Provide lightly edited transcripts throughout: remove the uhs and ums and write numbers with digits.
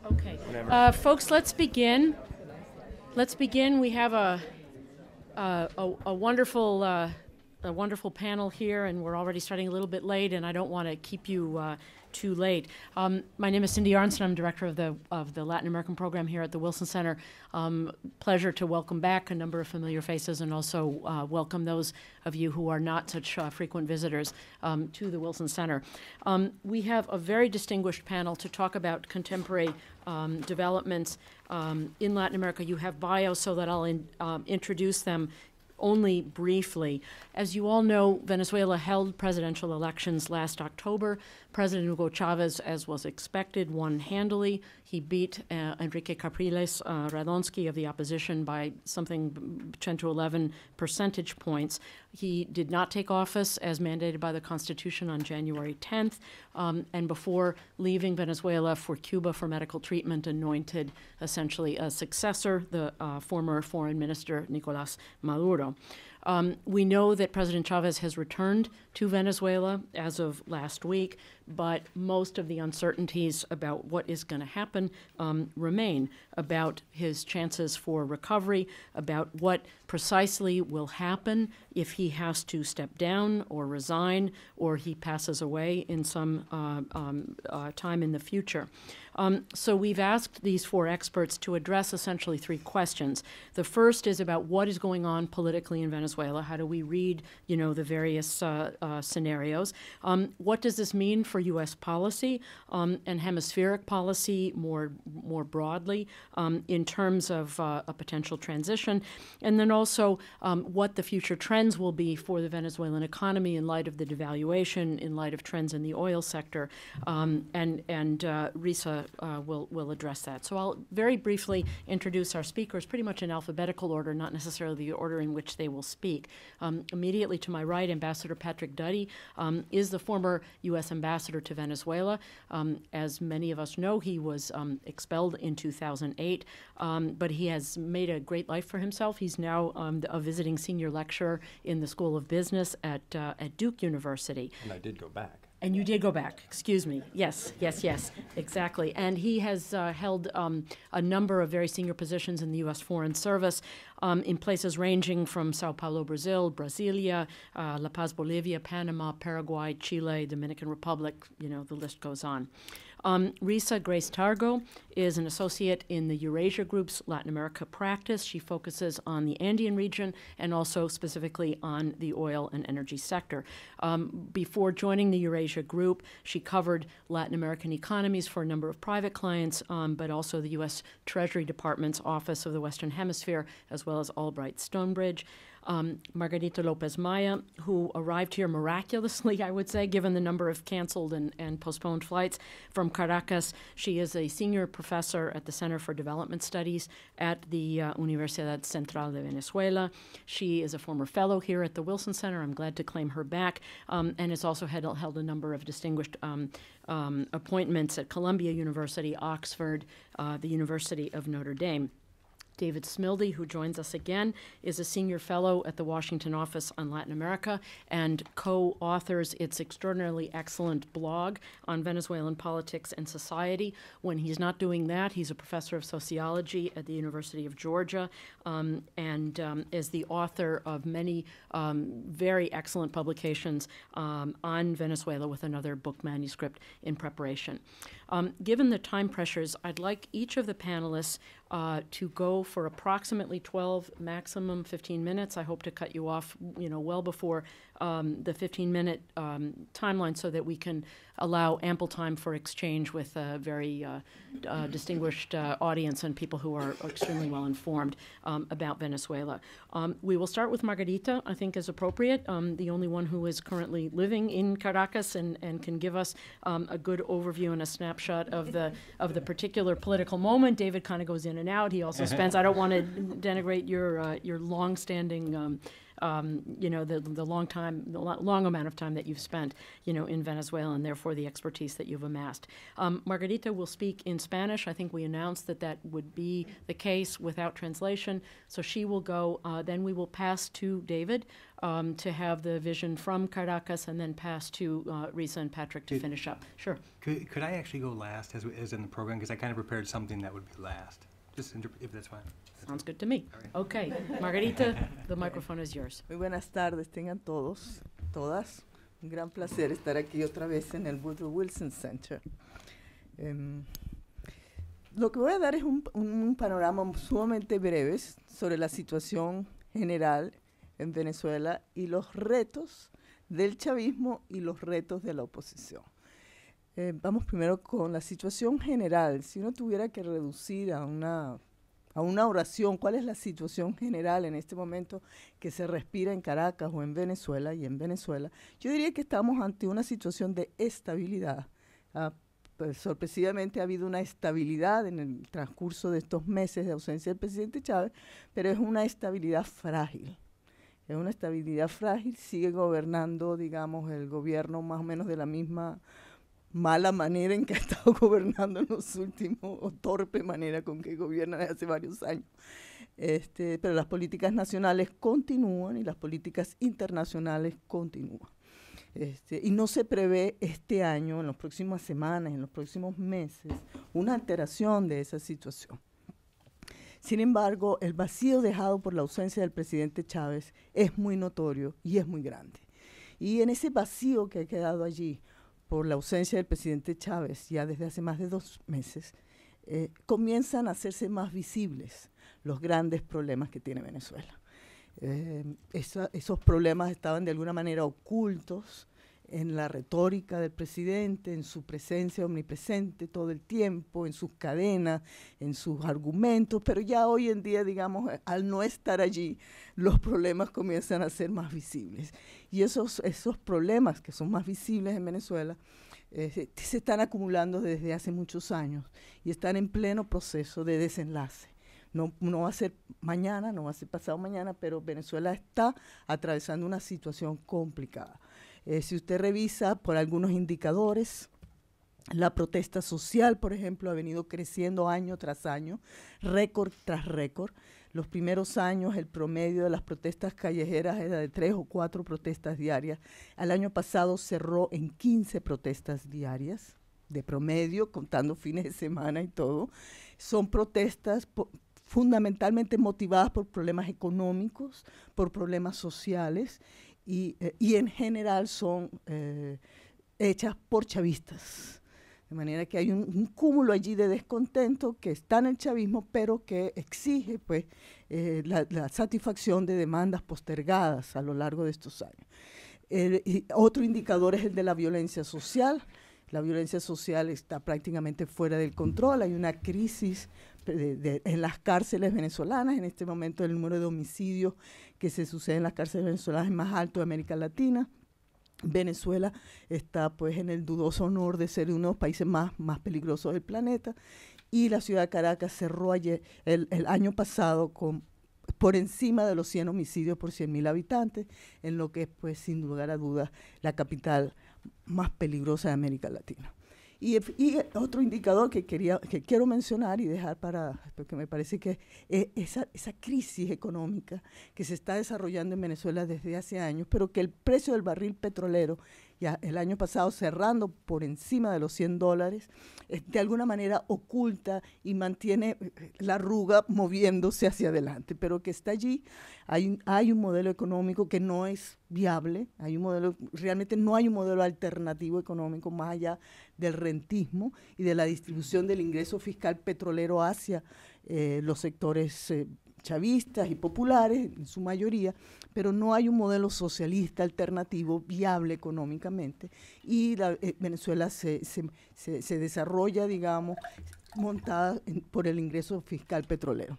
Okay. Folks, let's begin. We have a wonderful panel here, and we're already starting a little bit late, and I don't want to keep you too late. My name is Cindy Arnson. I'm director of the Latin American program here at the Wilson Center. Pleasure to welcome back a number of familiar faces, and also welcome those of you who are not such frequent visitors to the Wilson Center. We have a very distinguished panel to talk about contemporary developments in Latin America. You have bios, so that I'll introduce them only briefly. As you all know, Venezuela held presidential elections last October. President Hugo Chávez, as was expected, won handily. He beat Enrique Capriles Radonsky of the opposition by something 10 to 11 percentage points. He did not take office as mandated by the Constitution on January 10th, and before leaving Venezuela for Cuba for medical treatment, anointed essentially a successor, the former Foreign Minister Nicolás Maduro. We know that President Chávez has returned to Venezuela as of last week, but most of the uncertainties about what is going to happen remain, about his chances for recovery, about what precisely will happen if he has to step down or resign or he passes away in some time in the future. So we've asked these four experts to address essentially three questions. The first is about what is going on politically in Venezuela. How do we read, the various scenarios? What does this mean for U.S. policy and hemispheric policy more broadly in terms of a potential transition? And then also what the future trends will be for the Venezuelan economy in light of the devaluation, in light of trends in the oil sector, and Risa will address that. So I'll very briefly introduce our speakers, pretty much in alphabetical order, not necessarily the order in which they will speak. Immediately to my right, Ambassador Patrick Duddy is the former U.S. ambassador to Venezuela. As many of us know, he was expelled in 2008, but he has made a great life for himself. He's now a visiting senior lecturer in the School of Business at Duke University. And I did go back. And you did go back, excuse me. Yes, exactly. And he has held a number of very senior positions in the U.S. Foreign Service in places ranging from Sao Paulo, Brazil, Brasilia, La Paz, Bolivia, Panama, Paraguay, Chile, Dominican Republic, the list goes on. Risa Grais-Targow is an associate in the Eurasia Group's Latin America practice. She focuses on the Andean region and also specifically on the oil and energy sector. Before joining the Eurasia Group, she covered Latin American economies for a number of private clients, but also the U.S. Treasury Department's Office of the Western Hemisphere, as well as Albright Stonebridge. Margarita Lopez Maya, who arrived here miraculously, I would say, given the number of canceled and postponed flights from Caracas. She is a senior professor at the Center for Development Studies at the Universidad Central de Venezuela. She is a former fellow here at the Wilson Center. I'm glad to claim her back, and has also held a number of distinguished appointments at Columbia University, Oxford, the University of Notre Dame. David Smildy, who joins us again, is a senior fellow at the Washington Office on Latin America and co-authors its extraordinarily excellent blog on Venezuelan politics and society. When he's not doing that, he's a professor of sociology at the University of Georgia and is the author of many very excellent publications on Venezuela with another book manuscript in preparation. Given the time pressures, I'd like each of the panelists to go for approximately 12, maximum 15 minutes. I hope to cut you off, well before the 15-minute timeline so that we can allow ample time for exchange with a very distinguished audience and people who are extremely well informed about Venezuela. We will start with Margarita, I think is appropriate, the only one who is currently living in Caracas and can give us a good overview and a snapshot of the particular political moment. David kind of goes in and out. He also spends, I don't want to denigrate your long-standing the long amount of time that you've spent, in Venezuela, and therefore the expertise that you've amassed. Margarita will speak in Spanish. I think we announced that would be the case without translation. So she will go. Then we will pass to David to have the vision from Caracas, and then pass to Risa and Patrick to finish up. Sure. Could I actually go last as in the program? Because I kind of prepared something that would be last. Just if that's fine. Sounds good to me. Right. Okay. Margarita, the microphone is yours. Muy buenas tardes, tengan todos, todas. Un gran placer estar aquí otra vez en el Woodrow Wilson Center. Lo que voy a dar es un panorama sumamente breve sobre la situación general en Venezuela y los retos del chavismo y los retos de la oposición. Vamos primero con la situación general. Si uno tuviera que reducir a una oración cuál es la situación general en este momento que se respira en Caracas o en Venezuela, yo diría que estamos ante una situación de estabilidad. Pues, sorpresivamente ha habido una estabilidad en el transcurso de estos meses de ausencia del presidente Chávez, pero es una estabilidad frágil. Es una estabilidad frágil, sigue gobernando, digamos, el gobierno más o menos de la misma mala manera en que ha estado gobernando en los últimos, o torpe manera con que gobierna desde hace varios años. Pero las políticas nacionales continúan y las políticas internacionales continúan. Y no se prevé este año, en las próximas semanas, en los próximos meses, una alteración de esa situación. Sin embargo, el vacío dejado por la ausencia del presidente Chávez es muy notorio y es muy grande. Y en ese vacío que ha quedado allí por la ausencia del presidente Chávez ya desde hace más de 2 meses, comienzan a hacerse más visibles los grandes problemas que tiene Venezuela. Esos problemas estaban de alguna manera ocultos en la retórica del presidente, en su presencia omnipresente todo el tiempo, en sus cadenas, en sus argumentos, pero ya hoy en día, digamos, al no estar allí, los problemas comienzan a ser más visibles. Y esos problemas que son más visibles en Venezuela se están acumulando desde hace muchos años y están en pleno proceso de desenlace. No va a ser mañana, no va a ser pasado mañana, pero Venezuela está atravesando una situación complicada. Si usted revisa por algunos indicadores, la protesta social, por ejemplo, ha venido creciendo año tras año, récord tras récord. Los primeros años el promedio de las protestas callejeras era de 3 o 4 protestas diarias. Al año pasado cerró en 15 protestas diarias de promedio, contando fines de semana y todo. Son protestas fundamentalmente motivadas por problemas económicos, por problemas sociales, y en general son hechas por chavistas. De manera que hay un cúmulo allí de descontento que está en el chavismo, pero que exige pues, la satisfacción de demandas postergadas a lo largo de estos años. Y otro indicador es el de la violencia social. La violencia social está prácticamente fuera del control. Hay una crisis en las cárceles venezolanas. En este momento el número de homicidios que se sucede en las cárceles venezolanas es más alto de América Latina. Venezuela está pues en el dudoso honor de ser uno de los países más peligrosos del planeta, y la ciudad de Caracas cerró ayer, el año pasado por encima de los 100 homicidios por 100.000 habitantes, en lo que es pues sin lugar a dudas la capital más peligrosa de América Latina. Y otro indicador que quiero mencionar y dejar porque me parece que esa crisis económica que se está desarrollando en Venezuela desde hace años, pero que el precio del barril petrolero, ya el año pasado cerrando por encima de los $100, de alguna manera oculta y mantiene la arruga moviéndose hacia adelante, pero que está allí. Hay un modelo económico que no es viable, realmente no hay un modelo alternativo económico más allá del rentismo y de la distribución del ingreso fiscal petrolero hacia los sectores chavistas y populares, en su mayoría, pero no hay un modelo socialista alternativo viable económicamente, y Venezuela se desarrolla, digamos, montada por el ingreso fiscal petrolero.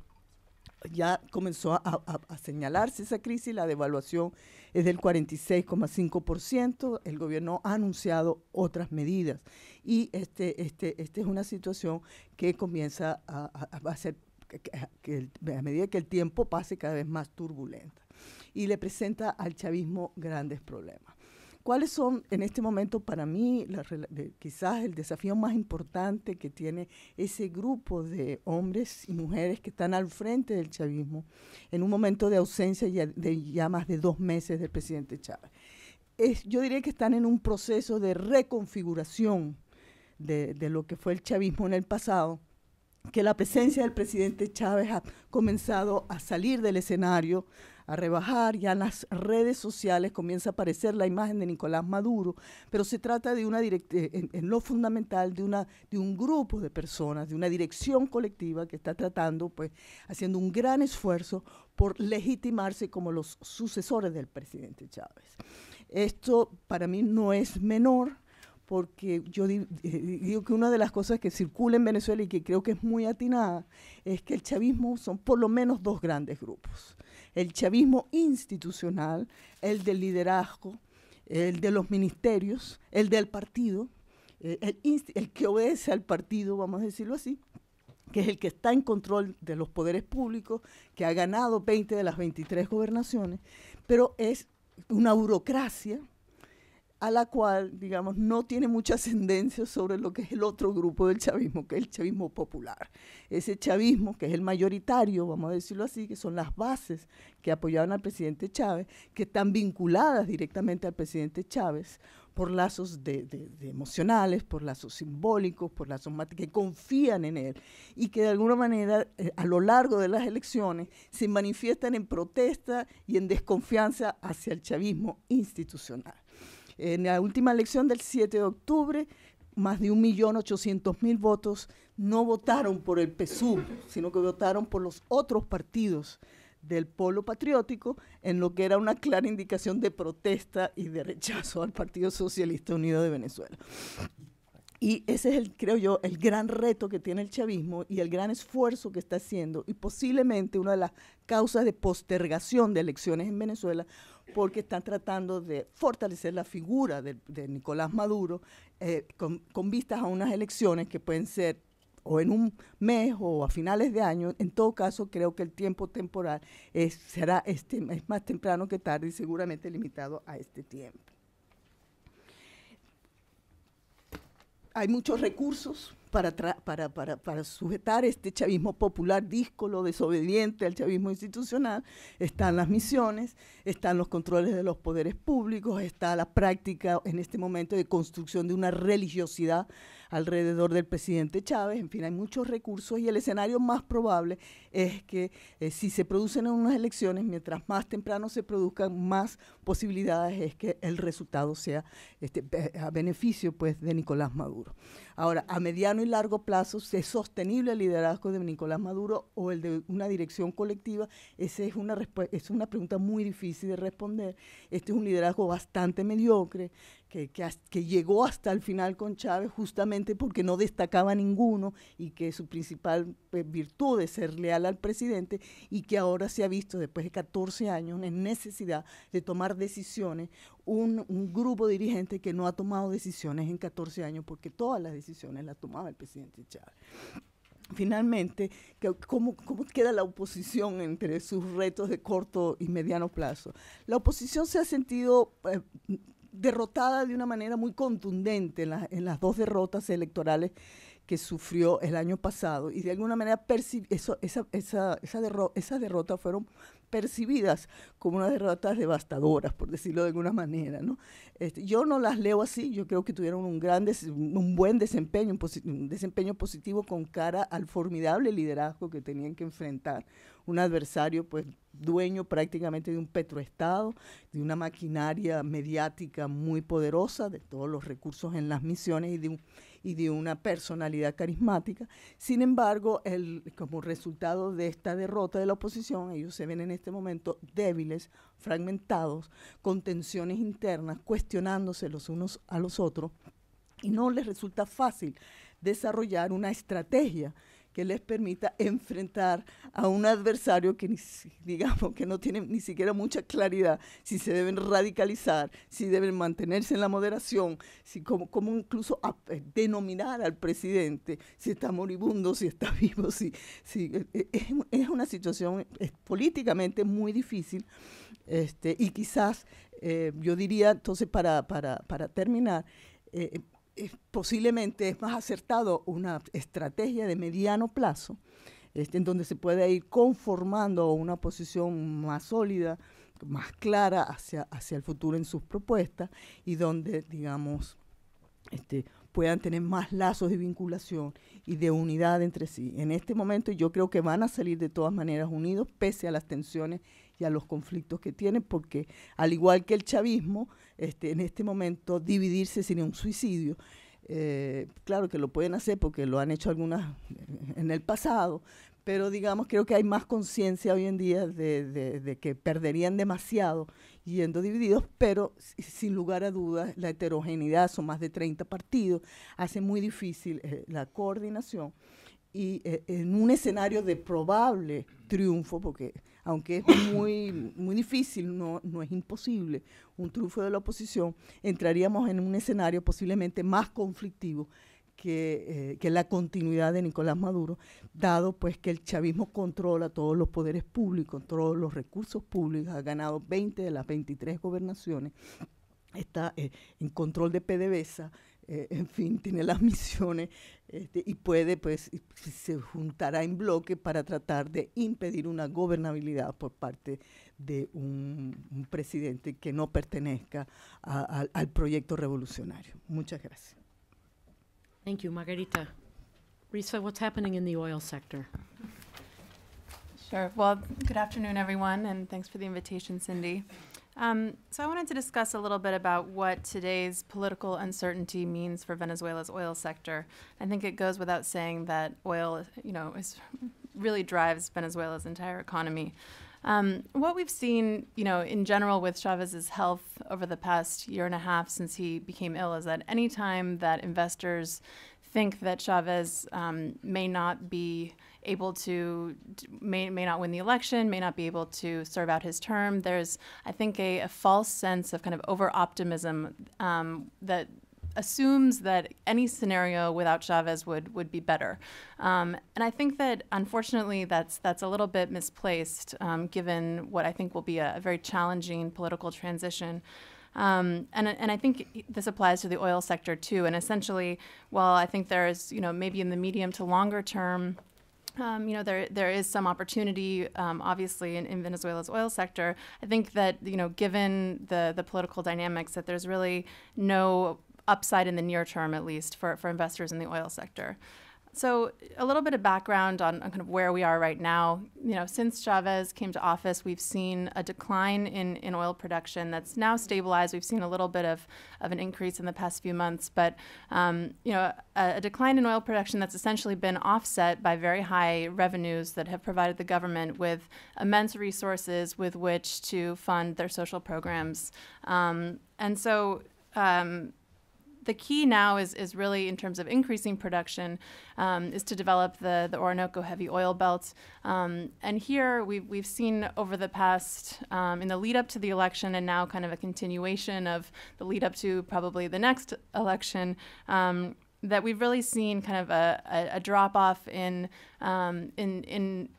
Ya comenzó a señalarse esa crisis, la devaluación es del 46,5%, el gobierno ha anunciado otras medidas, y esta es una situación que comienza a ser que a medida que el tiempo pase cada vez más turbulenta. y le presenta al chavismo grandes problemas. ¿Cuáles son en este momento para mí quizás el desafío más importante que tiene ese grupo de hombres y mujeres que están al frente del chavismo en un momento de ausencia de ya más de 2 meses del presidente Chávez? Yo diría que están en un proceso de reconfiguración de lo que fue el chavismo en el pasado, que la presencia del presidente Chávez ha comenzado a salir del escenario, a rebajar. Ya en las redes sociales comienza a aparecer la imagen de Nicolás Maduro, pero se trata de en lo fundamental de un grupo de personas, de una dirección colectiva que está tratando, pues, haciendo un gran esfuerzo por legitimarse como los sucesores del presidente Chávez. Esto para mí no es menor, porque yo digo que una de las cosas que circula en Venezuela y que creo que es muy atinada es que el chavismo son por lo menos 2 grandes grupos. El chavismo institucional, el del liderazgo, el de los ministerios, el del partido, el que obedece al partido, vamos a decirlo así, que es el que está en control de los poderes públicos, que ha ganado 20 de las 23 gobernaciones, pero es una burocracia a la cual, digamos, no tiene mucha ascendencia sobre lo que es el otro grupo del chavismo, que es el chavismo popular. Ese chavismo, que es el mayoritario, vamos a decirlo así, que son las bases que apoyaban al presidente Chávez, que están vinculadas directamente al presidente Chávez por lazos emocionales, por lazos simbólicos, por lazos que confían en él y que de alguna manera a lo largo de las elecciones se manifiestan en protesta y en desconfianza hacia el chavismo institucional. En la última elección del 7 de octubre, más de 1.800.000 votos no votaron por el PSUV, sino que votaron por los otros partidos del polo patriótico, en lo que era una clara indicación de protesta y de rechazo al Partido Socialista Unido de Venezuela. Y ese es, creo yo, el gran reto que tiene el chavismo y el gran esfuerzo que está haciendo, y posiblemente una de las causas de postergación de elecciones en Venezuela, porque están tratando de fortalecer la figura de Nicolás Maduro con vistas a unas elecciones que pueden ser o en un mes o a finales de año. En todo caso, creo que el tiempo temporal es más temprano que tarde y seguramente limitado a este tiempo. Hay muchos recursos para sujetar este chavismo popular díscolo, desobediente al chavismo institucional. Están las misiones, están los controles de los poderes públicos, está la práctica en este momento de construcción de una religiosidad alrededor del presidente Chávez. En fin, hay muchos recursos y el escenario más probable es que si se producen unas elecciones, mientras más temprano se produzcan, más posibilidades es que el resultado sea a beneficio, pues, de Nicolás Maduro. Ahora, a mediano y largo plazo, ¿es sostenible el liderazgo de Nicolás Maduro o el de una dirección colectiva? Esa es una pregunta muy difícil de responder. Este es un liderazgo bastante mediocre, que llegó hasta el final con Chávez justamente porque no destacaba ninguno y que su principal virtud es ser leal al presidente, y que ahora se ha visto después de 14 años en necesidad de tomar decisiones, un grupo dirigente que no ha tomado decisiones en 14 años porque todas las decisiones las tomaba el presidente Chávez. Finalmente, ¿cómo queda la oposición entre sus retos de corto y mediano plazo? La oposición se ha sentido derrotada de una manera muy contundente en las 2 derrotas electorales que sufrió el año pasado, y de alguna manera esas derrotas fueron percibidas como unas derrotas devastadoras, por decirlo de alguna manera, ¿no? Yo no las leo así. Yo creo que tuvieron un buen desempeño, un desempeño positivo con cara al formidable liderazgo que tenían que enfrentar, un adversario, pues, dueño prácticamente de un petroestado, de una maquinaria mediática muy poderosa, de todos los recursos en las misiones y de una personalidad carismática. Sin embargo, como resultado de esta derrota de la oposición, ellos se ven en este momento débiles, fragmentados, con tensiones internas, cuestionándose los unos a los otros, y no les resulta fácil desarrollar una estrategia que les permita enfrentar a un adversario que, digamos, que no tiene ni siquiera mucha claridad si se deben radicalizar, si deben mantenerse en la moderación, cómo incluso denominar al presidente, si está moribundo, si está vivo. Es una situación políticamente muy difícil, Y quizás, yo diría, entonces, para terminar, posiblemente es más acertado una estrategia de mediano plazo, en donde se puede ir conformando una posición más sólida, más clara hacia el futuro en sus propuestas, y donde, digamos, puedan tener más lazos de vinculación y de unidad entre sí. En este momento yo creo que van a salir de todas maneras unidos, pese a las tensiones y a los conflictos que tienen, porque al igual que el chavismo, en este momento dividirse sería un suicidio. Claro que lo pueden hacer porque lo han hecho algunas en el pasado, pero digamos, creo que hay más conciencia hoy en día de que perderían demasiado yendo divididos, pero sin lugar a dudas la heterogeneidad, son más de 30 partidos, hace muy difícil la coordinación, y en un escenario de probable triunfo, porque aunque es muy difícil, no es imposible un triunfo de la oposición, entraríamos en un escenario posiblemente más conflictivo que la continuidad de Nicolás Maduro, dado pues que el chavismo controla todos los poderes públicos, todos los recursos públicos, ha ganado 20 de las 23 gobernaciones, está en control de PDVSA, en fin, tiene las misiones, y puede, pues, se juntará en bloque para tratar de impedir una gobernabilidad por parte de un presidente que no pertenezca al proyecto revolucionario. Muchas gracias. Thank you, Margarita. Risa, what's happening in the oil sector? Sure. Well, good afternoon, everyone, and thanks for the invitation, Cindy. So I wanted to discuss a little bit about what today's political uncertainty means for Venezuela's oil sector. I think it goes without saying that oil, really drives Venezuela's entire economy. What we've seen, in general with Chávez's health over the past year and a half since he became ill is that any time that investors think that Chávez may not be able to, may not win the election, may not be able to serve out his term, there's, I think, a false sense of kind of over-optimism that assumes that any scenario without Chávez would be better. And I think that, unfortunately, that's a little bit misplaced, given what I think will be a very challenging political transition. And I think this applies to the oil sector, too. And essentially, while I think there's, maybe in the medium to longer term, there is some opportunity, obviously, in Venezuela's oil sector. I think that, given the political dynamics, that there's really no upside in the near term, at least, for investors in the oil sector. So a little bit of background on kind of where we are right now. Since Chávez came to office, we've seen a decline in oil production that's now stabilized. We've seen a little bit of an increase in the past few months, but a decline in oil production that's essentially been offset by very high revenues that have provided the government with immense resources with which to fund their social programs. And so the key now is really, in terms of increasing production, is to develop the Orinoco heavy oil belt. And here we've seen over the past, in the lead up to the election, and now kind of a continuation of the lead up to probably the next election, that we've really seen kind of a drop off in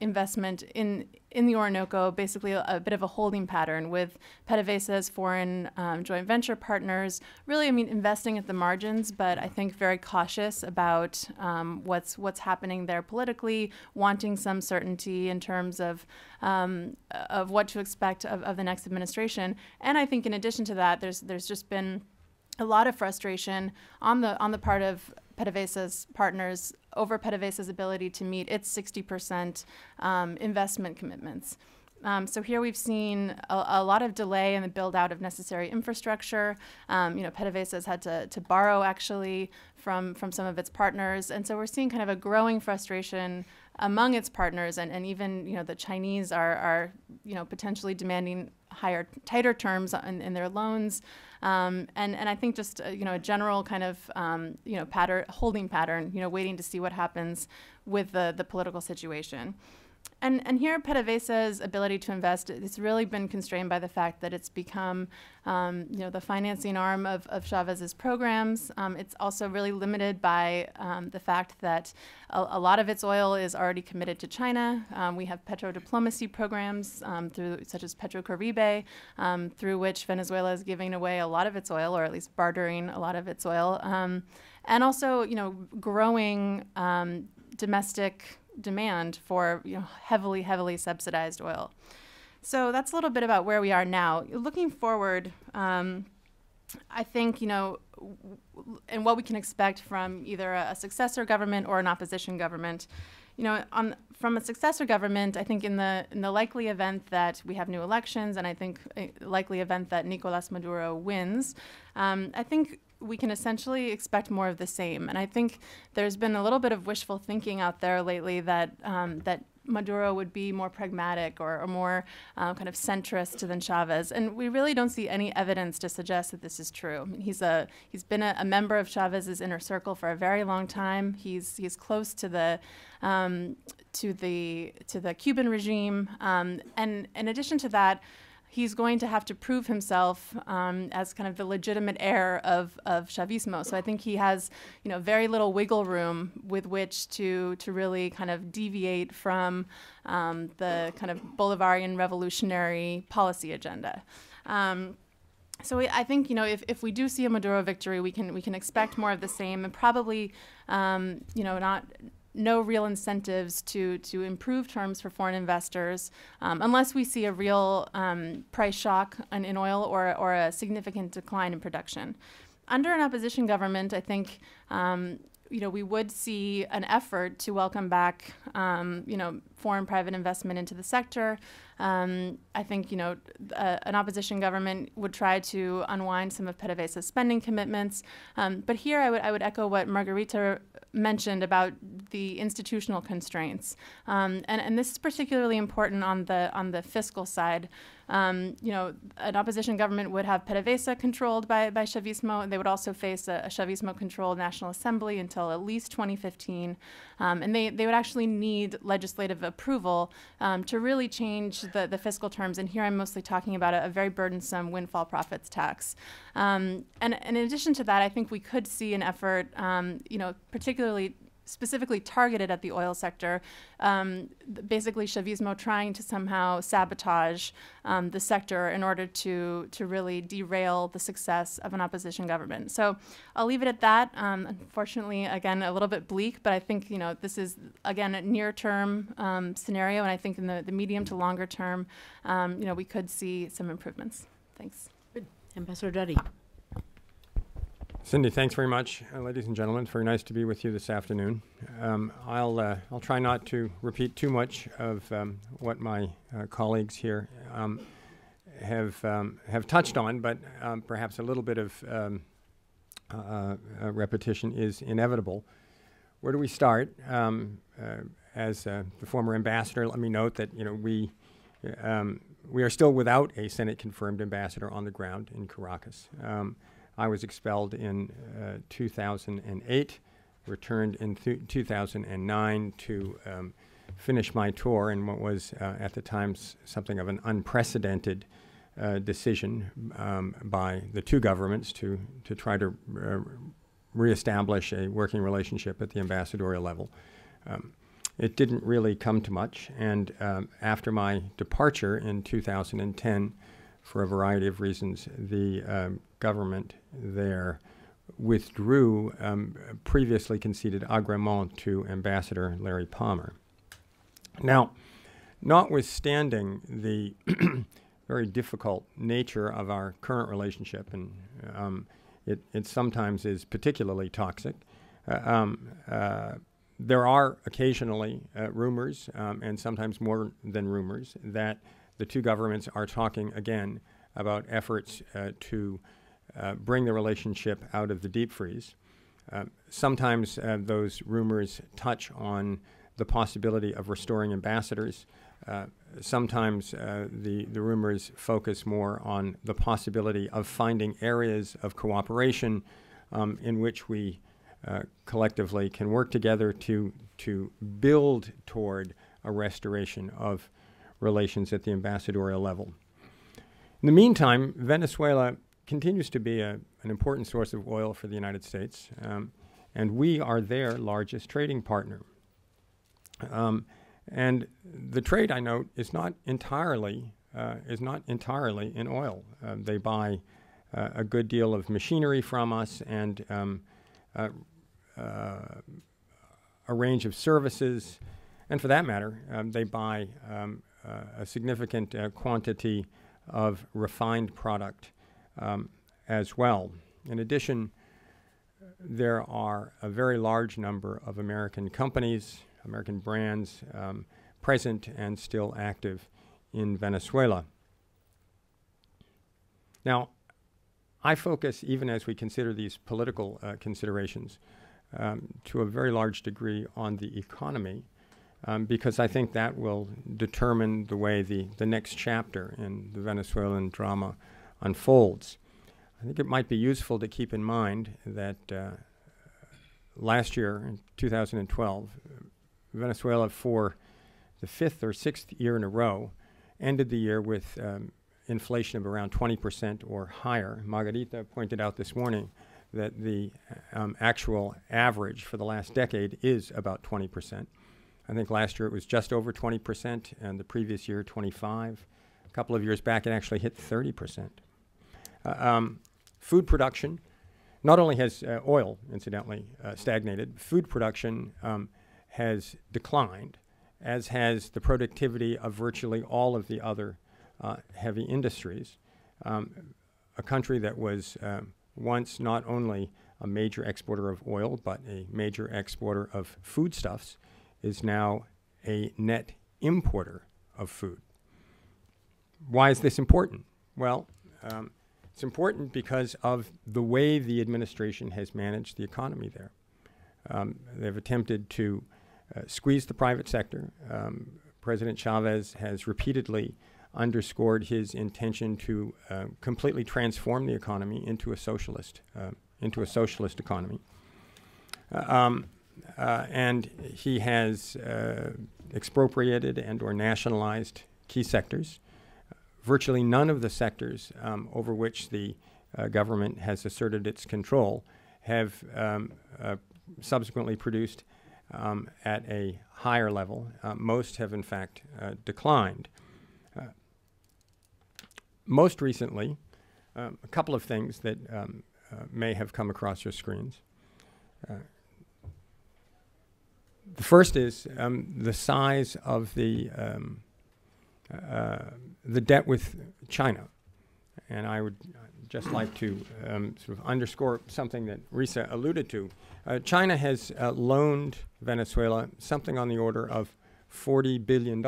investment in the Orinoco, basically a bit of a holding pattern with PDVSA's foreign joint venture partners, really, investing at the margins, but I think very cautious about what's happening there politically, wanting some certainty in terms of what to expect of the next administration. And I think in addition to that, there's just been a lot of frustration on the part of PDVSA's partners over PDVSA's ability to meet its 60% investment commitments. So here we've seen a lot of delay in the build out of necessary infrastructure. PDVSA's had to borrow actually from some of its partners, and so we're seeing kind of a growing frustration among its partners, and even the Chinese are potentially demanding tighter terms in their loans, and I think just a general kind of holding pattern, waiting to see what happens with the political situation. And here, PDVSA's ability to invest, it's really been constrained by the fact that it's become, the financing arm of Chávez's programs. It's also really limited by the fact that a lot of its oil is already committed to China. We have petrodiplomacy programs such as Petrocaribe, through which Venezuela is giving away a lot of its oil, or at least bartering a lot of its oil, and also, growing domestic demand for heavily subsidized oil. So that's a little bit about where we are now. Looking forward, I think and what we can expect from either a successor government or an opposition government. From a successor government, I think in the likely event that we have new elections, and I think a likely event that Nicolás Maduro wins, I think we can essentially expect more of the same. And I think there's been a little bit of wishful thinking out there lately that that Maduro would be more pragmatic or more kind of centrist than Chávez. And we really don't see any evidence to suggest that this is true. I mean, he's been a member of Chávez's inner circle for a very long time. He's close to the Cuban regime. And in addition to that, he's going to have to prove himself as kind of the legitimate heir of Chavismo. So I think he has, very little wiggle room with which to really kind of deviate from the kind of Bolivarian revolutionary policy agenda. So I think, if we do see a Maduro victory, we can expect more of the same, and probably, no real incentives to improve terms for foreign investors unless we see a real price shock in oil or a significant decline in production. Under an opposition government, I think we would see an effort to welcome back foreign private investment into the sector. I think an opposition government would try to unwind some of PDVSA's spending commitments. But here I would echo what Margarita mentioned about the institutional constraints, and this is particularly important on the fiscal side. An opposition government would have PDVSA controlled by Chavismo, and they would also face a Chavismo-controlled National Assembly until at least 2015, and they would actually need legislative approval to really change the fiscal terms. And here I'm mostly talking about a very burdensome windfall profits tax. And in addition to that, I think we could see an effort, particularly specifically targeted at the oil sector, basically Chavismo trying to somehow sabotage the sector in order to really derail the success of an opposition government. So I'll leave it at that. Unfortunately, again, a little bit bleak, but I think this is, again, a near-term scenario, and I think in the medium to longer term, we could see some improvements. Thanks. Good. Ambassador Duddy. Cindy, thanks very much. Ladies and gentlemen, it's very nice to be with you this afternoon. I'll try not to repeat too much of what my colleagues here have touched on, but perhaps a little bit of repetition is inevitable. Where do we start? As the former ambassador, let me note that we are still without a Senate-confirmed ambassador on the ground in Caracas. I was expelled in 2008, returned in 2009 to finish my tour in what was at the time something of an unprecedented decision by the two governments to try to reestablish a working relationship at the ambassadorial level. It didn't really come to much, and after my departure in 2010, for a variety of reasons, the government there withdrew previously conceded agrément to Ambassador Larry Palmer. Now, notwithstanding the very difficult nature of our current relationship, and it sometimes is particularly toxic, there are occasionally rumors, and sometimes more than rumors, that the two governments are talking again about efforts to bring the relationship out of the deep freeze. Sometimes those rumors touch on the possibility of restoring ambassadors. Sometimes the rumors focus more on the possibility of finding areas of cooperation in which we collectively can work together to build toward a restoration of relations at the ambassadorial level. In the meantime, Venezuela continues to be an important source of oil for the United States, and we are their largest trading partner. And the trade, I note, is not entirely in oil. They buy a good deal of machinery from us and a range of services, and for that matter, they buy a significant quantity of refined product as well. In addition, there are a very large number of American companies, American brands present and still active in Venezuela. Now, I focus, even as we consider these political considerations, to a very large degree on the economy, because I think that will determine the way the next chapter in the Venezuelan drama unfolds. I think it might be useful to keep in mind that last year, in 2012, Venezuela, for the 5th or 6th year in a row, ended the year with inflation of around 20% or higher. Margarita pointed out this morning that the actual average for the last decade is about 20%. I think last year it was just over 20%, and the previous year 25%. A couple of years back it actually hit 30%. Food production, not only has oil, incidentally, stagnated, food production has declined, as has the productivity of virtually all of the other heavy industries. A country that was once not only a major exporter of oil, but a major exporter of foodstuffs, is now a net importer of food. Why is this important? Well, it's important because of the way the administration has managed the economy there. They've attempted to squeeze the private sector. President Chavez has repeatedly underscored his intention to completely transform the economy into a socialist economy. And he has expropriated and or nationalized key sectors. Virtually none of the sectors over which the government has asserted its control have subsequently produced at a higher level. Most have, in fact, declined. Most recently, a couple of things that may have come across your screens. The first is the size of the debt with China. And I would just like to sort of underscore something that Risa alluded to. China has loaned Venezuela something on the order of $40 billion.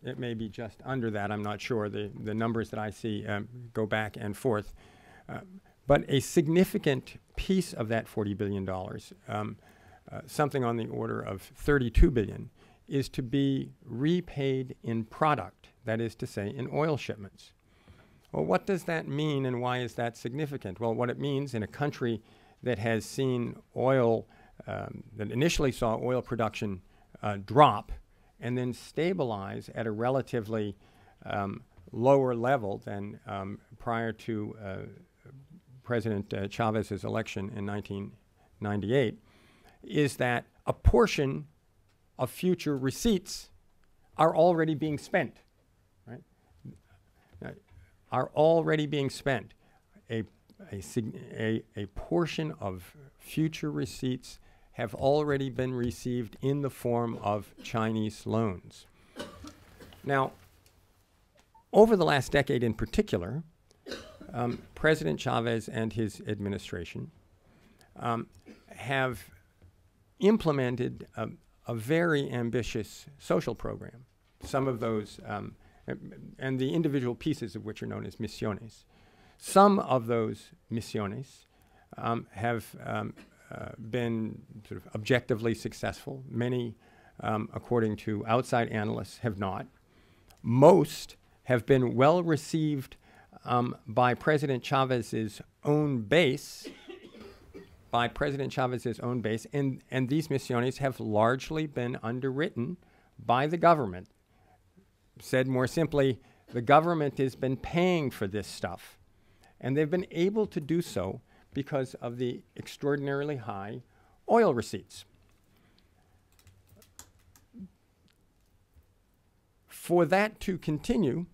It may be just under that, I'm not sure. The numbers that I see go back and forth. But a significant piece of that $40 billion, something on the order of $32 billion, is to be repaid in product, that is to say, in oil shipments. Well, what does that mean, and why is that significant? Well, what it means in a country that has seen oil, that initially saw oil production drop and then stabilize at a relatively lower level than prior to President Chavez's election in 1998, is that a portion of future receipts are already being spent, right? Are already being spent. A portion of future receipts have already been received in the form of Chinese loans. Now, over the last decade in particular, President Chavez and his administration have implemented a very ambitious social program. Some of those, and the individual pieces of which are known as misiones. Some of those misiones have been sort of objectively successful. Many, according to outside analysts, have not. Most have been well received by President Chavez's own base, by President Chávez's own base, and these misiones have largely been underwritten by the government. Said more simply, the government has been paying for this stuff, and they've been able to do so because of the extraordinarily high oil receipts. For that to continue,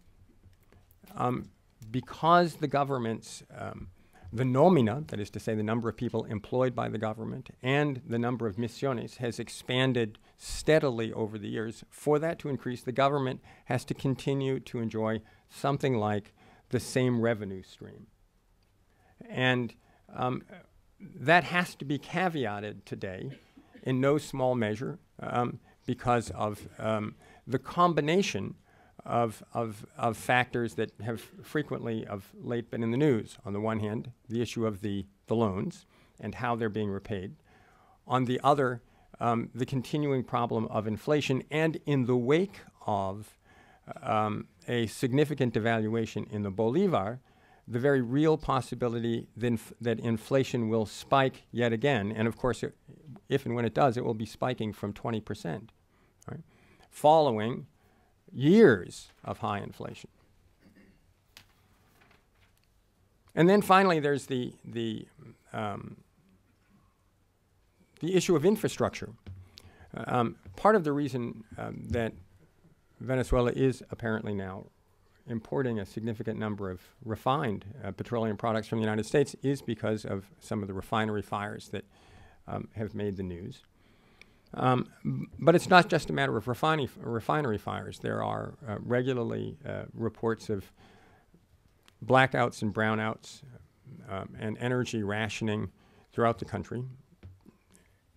because the government's, the nomina, that is to say the number of people employed by the government, and the number of misiones has expanded steadily over the years, for that to increase, the government has to continue to enjoy something like the same revenue stream. And that has to be caveated today in no small measure because of the combination of factors that have frequently of late been in the news. On the one hand, the issue of the loans and how they're being repaid. On the other, the continuing problem of inflation, and in the wake of a significant devaluation in the bolivar, the very real possibility that inflation will spike yet again. And of course, if and when it does, it will be spiking from 20%, right? Following years of high inflation. And then finally, there's the issue of infrastructure. Part of the reason that Venezuela is apparently now importing a significant number of refined petroleum products from the United States is because of some of the refinery fires that have made the news. But it's not just a matter of refinery fires. There are regularly reports of blackouts and brownouts and energy rationing throughout the country.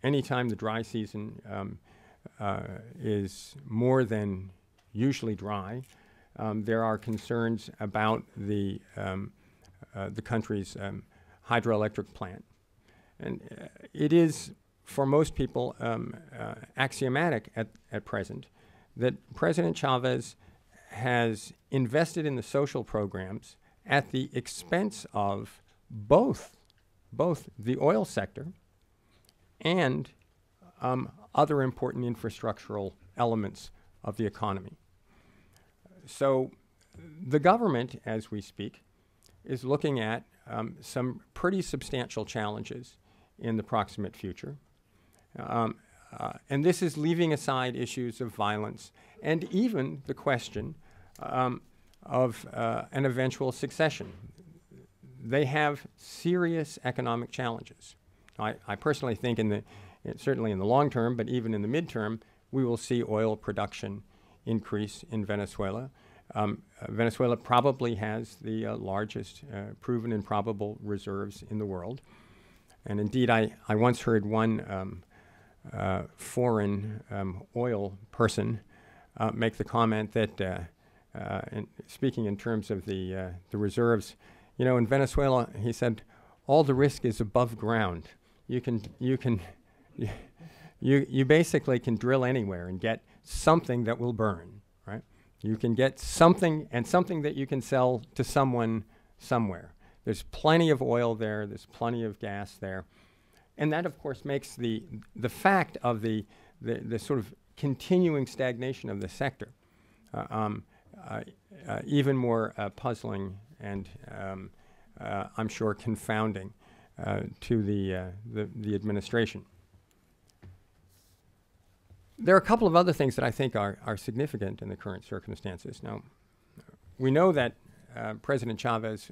Anytime the dry season is more than usually dry, there are concerns about the country's hydroelectric plant. And it is, for most people, axiomatic at present that President Chávez has invested in the social programs at the expense of both the oil sector and other important infrastructural elements of the economy. So the government, as we speak, is looking at some pretty substantial challenges in the proximate future. And this is leaving aside issues of violence and even the question of an eventual succession. They have serious economic challenges. I personally think certainly in the long term, but even in the midterm, we will see oil production increase in Venezuela. Venezuela probably has the largest proven and probable reserves in the world. And indeed, I once heard one foreign oil person make the comment that, speaking in terms of the reserves, in Venezuela, he said, all the risk is above ground. You basically can drill anywhere and get something that will burn, right? You can get something, and something that you can sell to someone somewhere. There's plenty of oil there. There's plenty of gas there. And that, of course, makes the fact of the sort of continuing stagnation of the sector even more puzzling and, I'm sure, confounding to the administration. There are a couple of other things that I think are significant in the current circumstances. Now, we know that President Chávez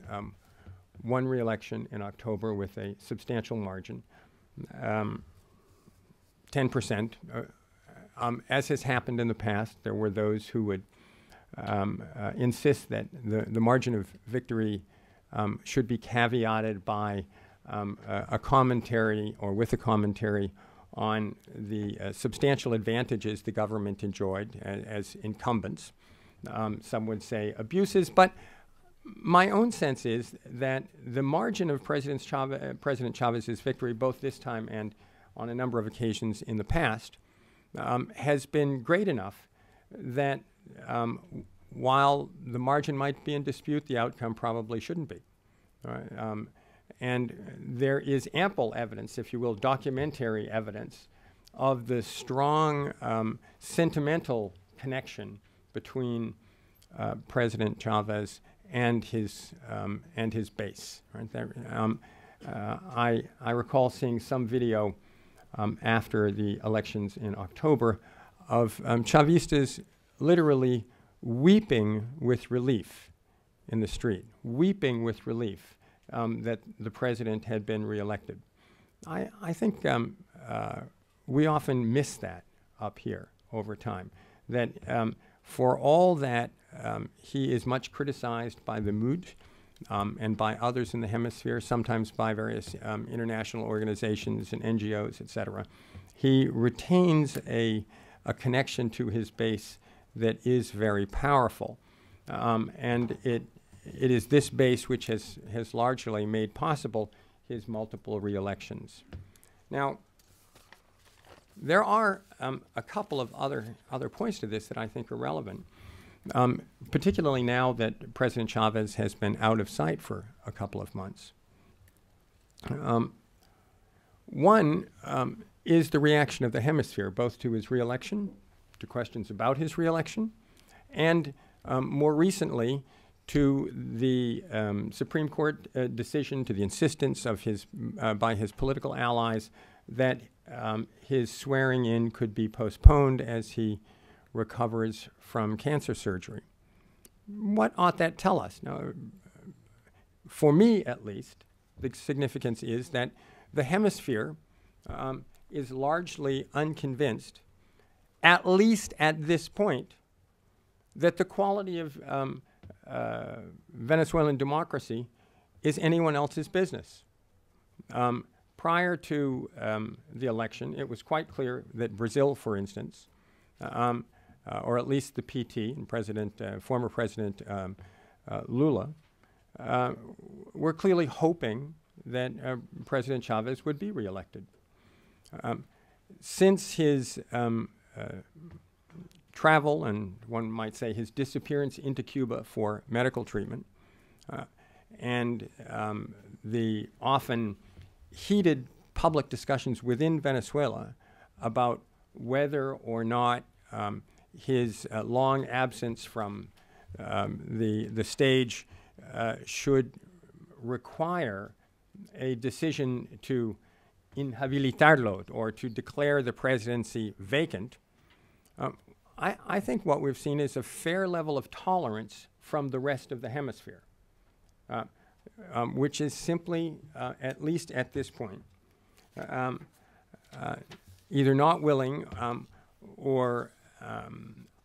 won re-election in October with a substantial margin, 10%. As has happened in the past, there were those who would insist that the margin of victory should be caveated by a commentary or with a commentary on the substantial advantages the government enjoyed as incumbents. Some would say abuses, but my own sense is that the margin of President Chávez's victory, both this time and on a number of occasions in the past, has been great enough that while the margin might be in dispute, the outcome probably shouldn't be. And there is ample evidence, if you will, documentary evidence, of the strong sentimental connection between President Chavez and his base. Right there. I recall seeing some video after the elections in October of Chavistas literally weeping with relief in the street, weeping with relief that the president had been reelected. I think we often miss that up here over time, that for all that he is much criticized by the MUD and by others in the hemisphere, sometimes by various international organizations and NGOs, et cetera, he retains a connection to his base that is very powerful. And it is this base which has largely made possible his multiple re-elections. Now, there are a couple of other points to this that I think are relevant, particularly now that President Chavez has been out of sight for a couple of months. One is the reaction of the hemisphere, both to his re-election, to questions about his re-election, and more recently to the Supreme Court decision, to the insistence of by his political allies that his swearing in could be postponed as he recovers from cancer surgery. What ought that tell us? Now, for me, at least, the significance is that the hemisphere is largely unconvinced, at least at this point, that the quality of Venezuelan democracy is anyone else's business. Prior to the election, it was quite clear that Brazil, for instance, or at least the PT and former President Lula, were clearly hoping that President Chavez would be reelected. Since his travel and, one might say, his disappearance into Cuba for medical treatment, and the often heated public discussions within Venezuela about whether or not his long absence from the stage should require a decision to inhabilitarlo, or to declare the presidency vacant. I think what we've seen is a fair level of tolerance from the rest of the hemisphere, which is simply, at least at this point, either not willing or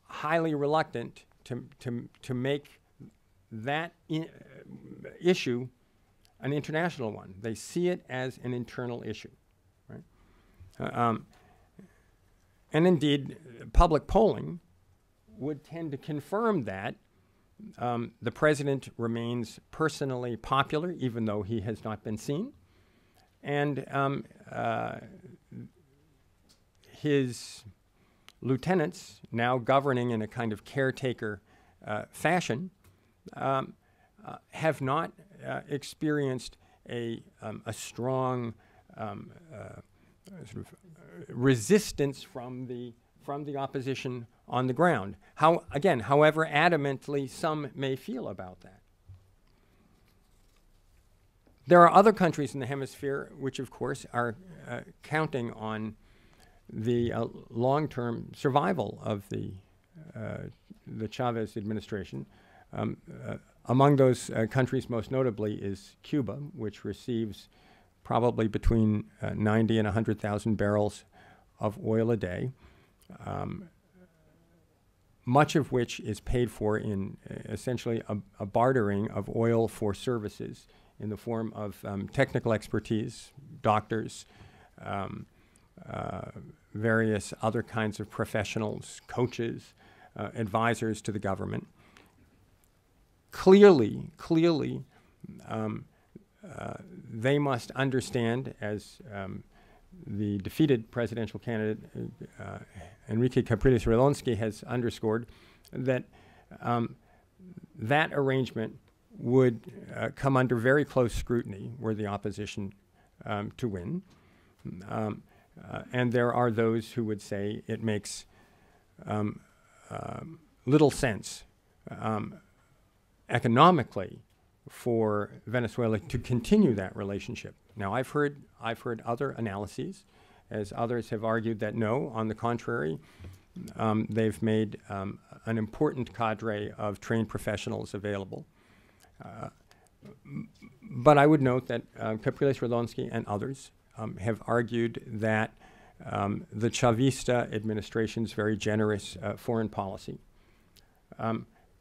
highly reluctant to make that issue an international one. They see it as an internal issue, right? And indeed, public polling would tend to confirm that the president remains personally popular, even though he has not been seen, and his lieutenants, now governing in a kind of caretaker fashion, have not experienced a strong sort of resistance from the opposition on the ground. However adamantly some may feel about that. There are other countries in the hemisphere which, of course, are counting on the long-term survival of the Chavez administration. Among those countries, most notably, is Cuba, which receives probably between 90 and 100,000 barrels of oil a day, much of which is paid for in essentially a bartering of oil for services in the form of technical expertise, doctors, various other kinds of professionals, coaches, advisors to the government. Clearly, they must understand, as the defeated presidential candidate Enrique Capriles-Relonsky has underscored, that that arrangement would come under very close scrutiny were the opposition to win. And there are those who would say it makes little sense economically for Venezuela to continue that relationship. Now, I've heard other analyses, as others have argued that no, on the contrary, they've made an important cadre of trained professionals available. But I would note that Capriles-Radonsky and others have argued that the Chavista administration's very generous foreign policy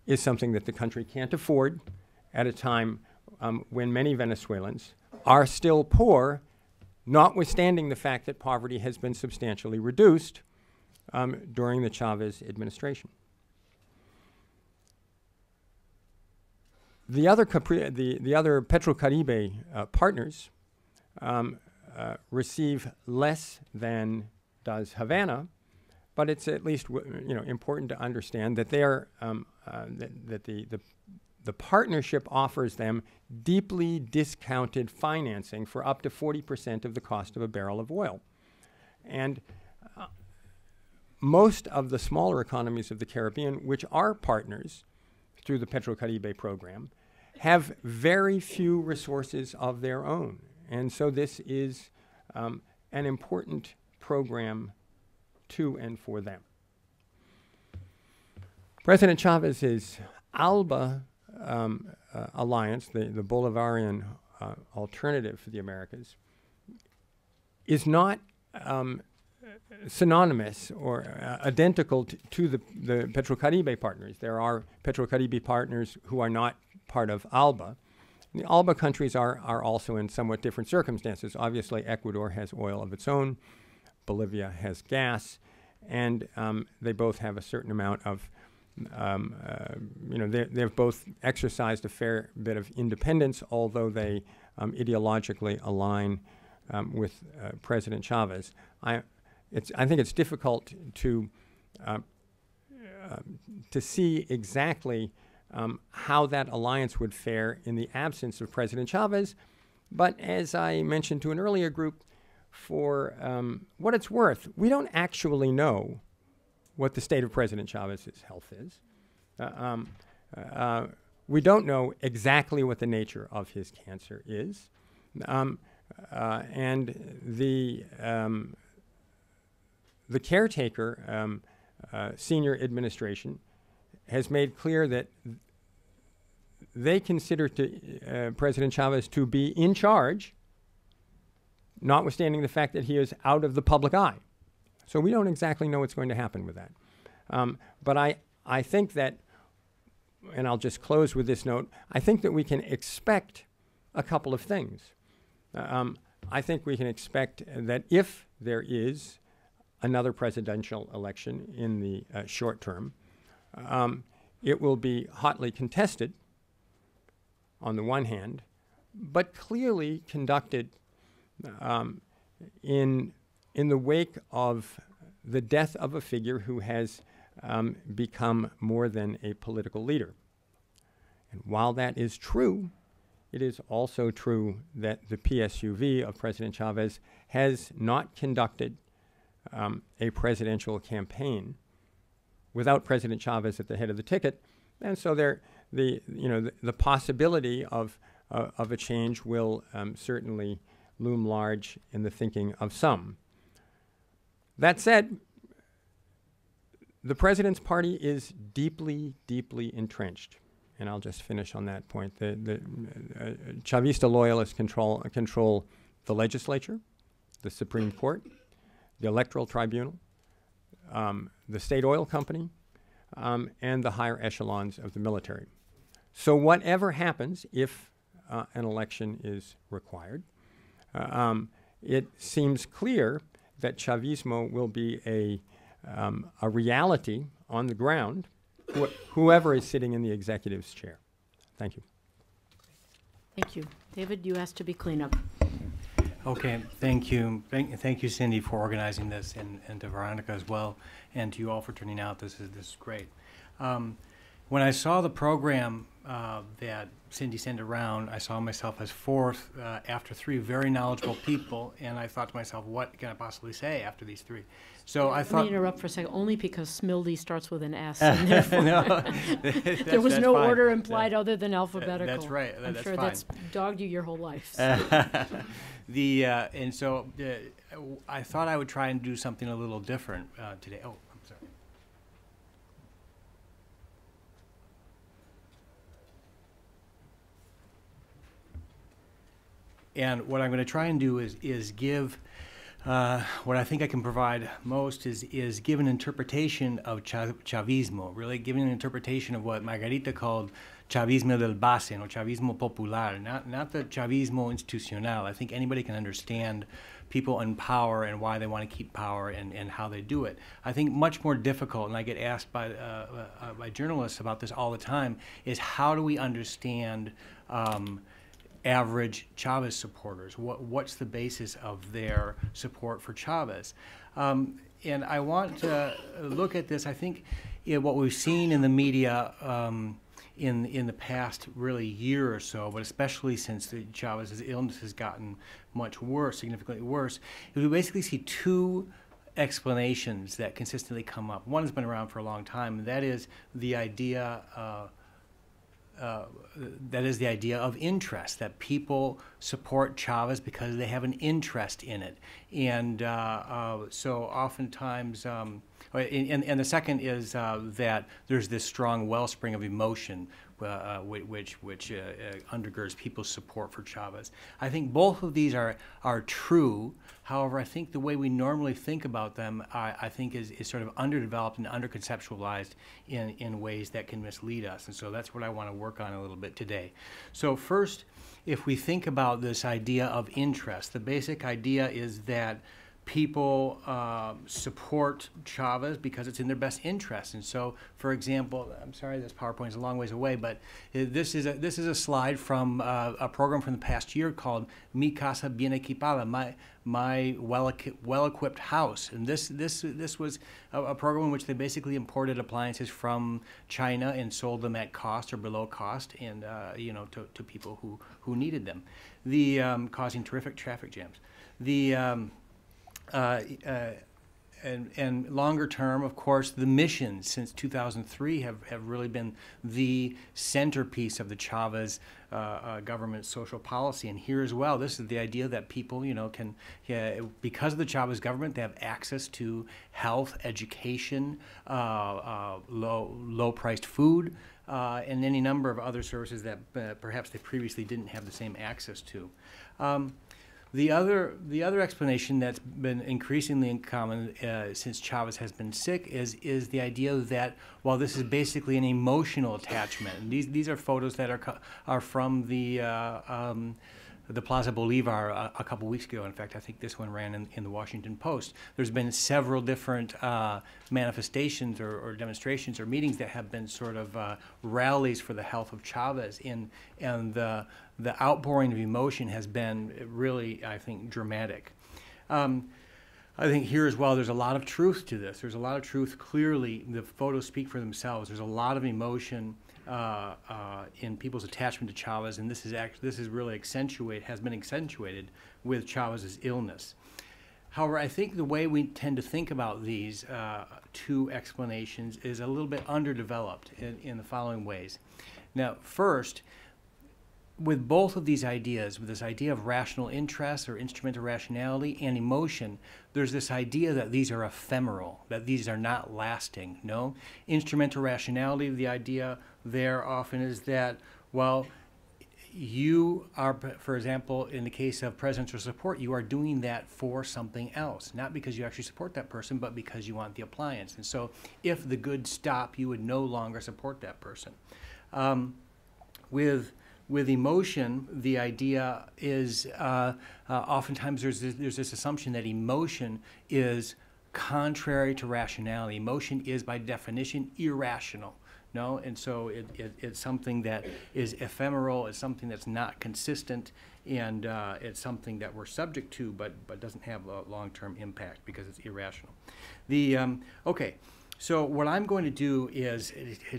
is something that the country can't afford at a time when many Venezuelans are still poor, notwithstanding the fact that poverty has been substantially reduced during the Chavez administration. The other Petrocaribe partners receive less than does Havana, but it's at least important to understand that they are that the partnership offers them deeply discounted financing for up to 40% of the cost of a barrel of oil, and most of the smaller economies of the Caribbean, which are partners through the Petrocaribe program, have very few resources of their own. And so this is an important program to and for them. President Chavez's ALBA alliance, the Bolivarian alternative for the Americas, is not synonymous or identical to the Petrocaribe partners. There are Petrocaribe partners who are not part of ALBA. The ALBA countries are also in somewhat different circumstances. Obviously, Ecuador has oil of its own, Bolivia has gas, and they both have a certain amount of, they've both exercised a fair bit of independence, although they ideologically align with President Chavez. I think it's difficult to see exactly how that alliance would fare in the absence of President Chavez. But as I mentioned to an earlier group, for what it's worth, we don't actually know what the state of President Chavez's health is. We don't know exactly what the nature of his cancer is. And the caretaker senior administration has made clear that they consider President Chavez to be in charge, notwithstanding the fact that he is out of the public eye. So we don't exactly know what's going to happen with that. But I think that, and I'll just close with this note, I think that we can expect a couple of things. I think we can expect that if there is another presidential election in the short term, it will be hotly contested on the one hand, but clearly conducted in the wake of the death of a figure who has become more than a political leader. And while that is true, it is also true that the PSUV of President Chavez has not conducted a presidential campaign without President Chavez at the head of the ticket, and so the possibility of a change will certainly loom large in the thinking of some. That said, the president's party is deeply, deeply entrenched, and I'll just finish on that point. The Chavista loyalists control the legislature, the Supreme Court, the Electoral Tribunal, the State Oil Company, and the higher echelons of the military. So whatever happens, if an election is required, it seems clear that Chavismo will be a reality on the ground, whoever is sitting in the executive's chair. Thank you. Thank you. David, you asked to be cleanup. Okay, thank you. Thank you, Cindy, for organizing this, and to Veronica as well, and to you all for turning out. This is great. When I saw the program that Cindy sent around, I saw myself as fourth after three very knowledgeable people, and I thought to myself, what can I possibly say after these three? So I Let thought... me interrupt for a second, only because Smildy starts with an S, and therefore No, there was that's no fine. order implied other than alphabetical. That's right. I'm That's sure fine. that's dogged you your whole life. So. And so I thought I would try and do something a little different today. Oh, I'm sorry. And what I'm going to try and do is give what I think I can provide most is give an interpretation of Chavismo, really giving an interpretation of what Margarita called Chavismo del base, or Chavismo popular, not the Chavismo institucional. I think anybody can understand people in power and why they want to keep power and how they do it. I think much more difficult, and I get asked by journalists about this all the time, is how do we understand average Chavez supporters? What's the basis of their support for Chavez? And I want to look at this. I think what we've seen in the media in the past really year or so, but especially since Chavez's illness has gotten much worse, significantly worse, is we basically see two explanations that consistently come up. One has been around for a long time, and that is the idea of interest, that people support Chavez because they have an interest in it. And so oftentimes, and the second is that there's this strong wellspring of emotion which undergirds people's support for Chavez. I think both of these are true. However, I think the way we normally think about them, I think is sort of underdeveloped and underconceptualized in ways that can mislead us. And so that's what I want to work on a little bit today. So first, if we think about this idea of interest, the basic idea is that people support Chavez because it's in their best interest. And so, for example, I'm sorry, this PowerPoint is a long ways away, but this is a slide from a program from the past year called Mi Casa Bien Equipada, my well-equipped house. And this was a program in which they basically imported appliances from China and sold them at cost or below cost, and to people who needed them, causing terrific traffic jams. And longer term, of course, the missions since 2003 have really been the centerpiece of the Chavez government's social policy. And here as well, this is the idea that people, can, because of the Chavez government, they have access to health, education, low-priced food, and any number of other services that perhaps they previously didn't have the same access to. The other explanation that's been increasingly common since Chavez has been sick is the idea that while this is basically an emotional attachment, and these are photos that are from the Plaza Bolivar a couple weeks ago. In fact, I think this one ran in the Washington Post. There's been several different manifestations or demonstrations or meetings that have been sort of rallies for the health of Chavez, and the outpouring of emotion has been really, I think, dramatic. I think here as well, there's a lot of truth to this. There's a lot of truth. Clearly, the photos speak for themselves. There's a lot of emotion in people's attachment to Chavez, and this is really has been accentuated with Chavez's illness. However, I think the way we tend to think about these two explanations is a little bit underdeveloped in the following ways. Now, first, with both of these ideas, with this idea of rational interest or instrumental rationality and emotion, there's this idea that these are ephemeral, that these are not lasting. No? Instrumental rationality, the idea there often is that, well, you are, for example, in the case of presidential support, you are doing that for something else, not because you actually support that person, but because you want the appliance. And so if the goods stop, you would no longer support that person. With emotion, the idea is oftentimes there's this assumption that emotion is contrary to rationality. Emotion is, by definition, irrational. No, and so it's something that is ephemeral. It's something that's not consistent, and it's something that we're subject to, but doesn't have a long-term impact because it's irrational. So what I'm going to do is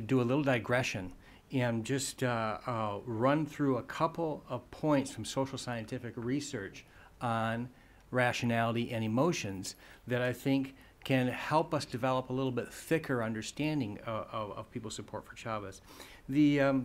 do a little digression and just run through a couple of points from social scientific research on rationality and emotions that I think can help us develop a little bit thicker understanding of people's support for Chavez. The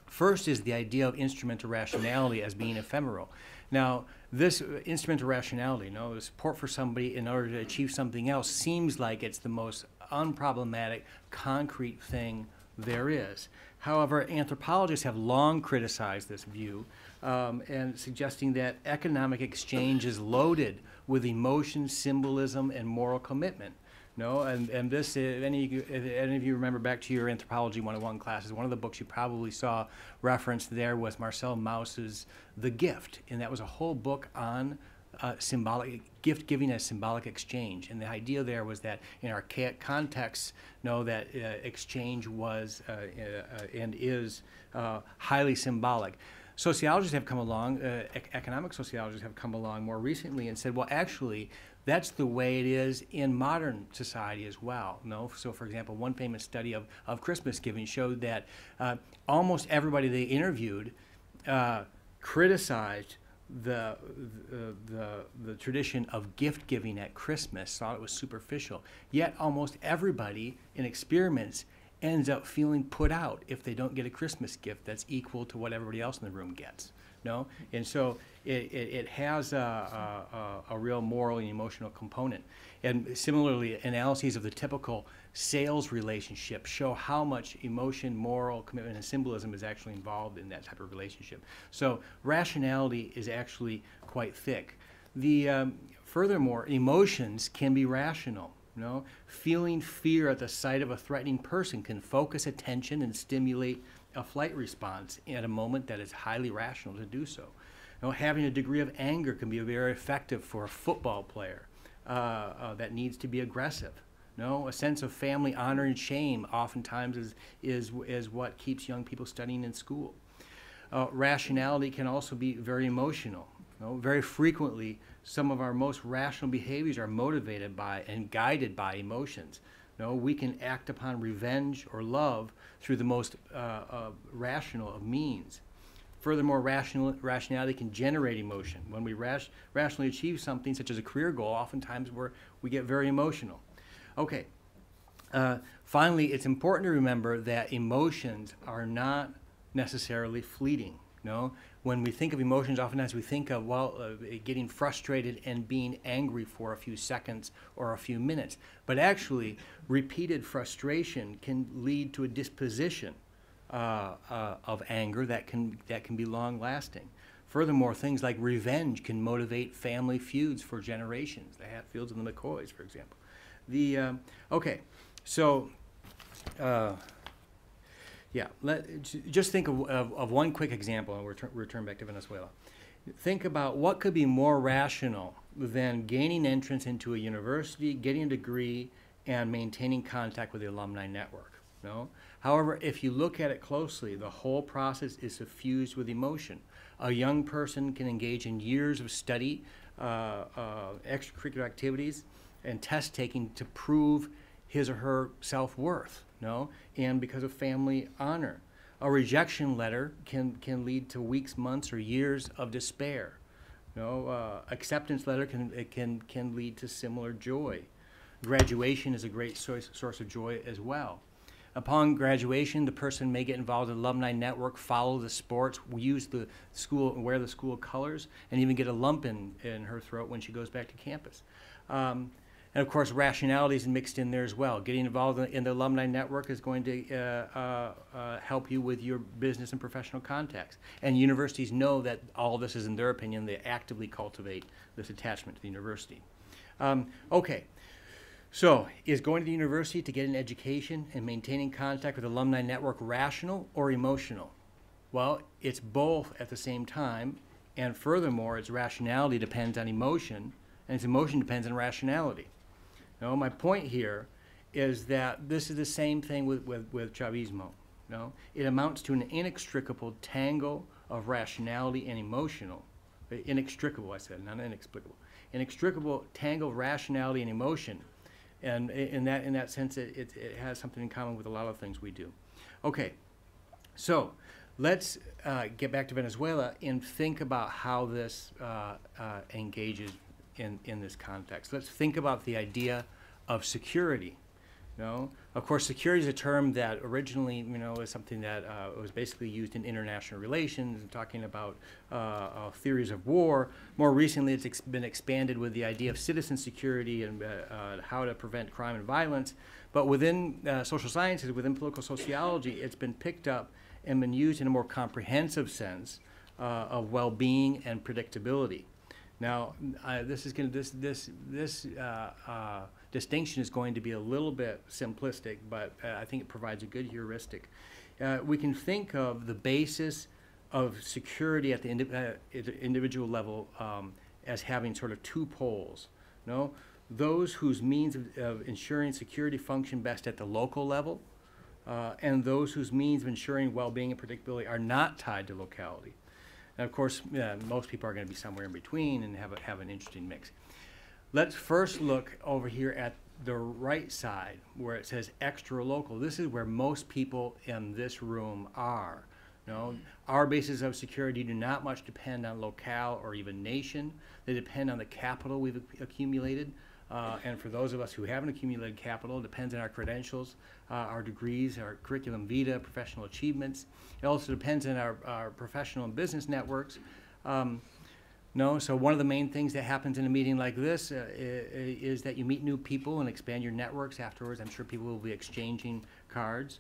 first is the idea of instrumental rationality as being ephemeral. Now, this instrumental rationality, the support for somebody in order to achieve something else, seems like it's the most unproblematic, concrete thing there is. However, anthropologists have long criticized this view and suggesting that economic exchange is loaded with emotion, symbolism, and moral commitment. And this, if any of you remember back to your Anthropology 101 classes, one of the books you probably saw referenced there was Marcel Mauss's The Gift, and that was a whole book on symbolic gift giving as symbolic exchange. And the idea there was that in archaic contexts, that exchange was and is highly symbolic. Sociologists have come along, economic sociologists have come along more recently and said, well, actually, that's the way it is in modern society as well. So, for example, one famous study of Christmas giving showed that almost everybody they interviewed criticized the tradition of gift giving at Christmas, thought it was superficial. Yet almost everybody in experiments ends up feeling put out if they don't get a Christmas gift that's equal to what everybody else in the room gets. And so it has a real moral and emotional component. And similarly, analyses of the typical sales relationship show how much emotion, moral commitment, and symbolism is actually involved in that type of relationship. So rationality is actually quite thick. Furthermore, emotions can be rational. Feeling fear at the sight of a threatening person can focus attention and stimulate a flight response at a moment that is highly rational to do so. Having a degree of anger can be very effective for a football player that needs to be aggressive. A sense of family honor and shame oftentimes is what keeps young people studying in school. Rationality can also be very emotional. Very frequently, some of our most rational behaviors are motivated by and guided by emotions. We can act upon revenge or love through the most rational of means. Furthermore, rationality can generate emotion. When we rationally achieve something, such as a career goal, oftentimes we get very emotional. Okay. Finally, it's important to remember that emotions are not necessarily fleeting. When we think of emotions, oftentimes we think of, getting frustrated and being angry for a few seconds or a few minutes. But actually, repeated frustration can lead to a disposition of anger that can be long-lasting. Furthermore, things like revenge can motivate family feuds for generations. The Hatfields and the McCoys, for example. Just think of one quick example, and we'll return back to Venezuela. Think about what could be more rational than gaining entrance into a university, getting a degree, and maintaining contact with the alumni network. However, if you look at it closely, the whole process is suffused with emotion. A young person can engage in years of study, extracurricular activities, and test taking to prove his or her self-worth, and because of family honor. A rejection letter can lead to weeks, months, or years of despair. Acceptance letter can lead to similar joy. Graduation is a great source of joy as well. Upon graduation, the person may get involved in the alumni network, follow the sports, use the school, wear the school colors, and even get a lump in her throat when she goes back to campus. And of course, rationality is mixed in there as well. Getting involved in the alumni network is going to help you with your business and professional contacts. And universities know that all this is, in their opinion, they actively cultivate this attachment to the university. Okay. So, is going to the university to get an education and maintaining contact with the alumni network rational or emotional? Well, it's both at the same time, and furthermore, its rationality depends on emotion, and its emotion depends on rationality. My point here is that this is the same thing with Chavismo. It amounts to an inextricable tangle of rationality and emotional. Inextricable, I said, not inexplicable. Inextricable tangle of rationality and emotion And in that sense, it has something in common with a lot of things we do. Okay, so let's get back to Venezuela and think about how this engages in this context. Let's think about the idea of security. Of course, security is a term that originally, is something that was basically used in international relations and talking about theories of war. More recently, it's been expanded with the idea of citizen security and how to prevent crime and violence. But within social sciences, within political sociology, it's been picked up and been used in a more comprehensive sense of well-being and predictability. Now, this distinction is going to be a little bit simplistic, but I think it provides a good heuristic. We can think of the basis of security at the individual level as having sort of two poles. Those whose means of ensuring security function best at the local level, and those whose means of ensuring well-being and predictability are not tied to locality. And of course, most people are going to be somewhere in between and have an interesting mix. Let's first look over here at the right side where it says extra local. This is where most people in this room are. Our bases of security do not much depend on locale or even nation. They depend on the capital we've accumulated. And for those of us who haven't accumulated capital, it depends on our credentials, our degrees, our curriculum vitae, professional achievements. It also depends on our professional and business networks. So one of the main things that happens in a meeting like this is that you meet new people and expand your networks afterwards. I'm sure people will be exchanging cards.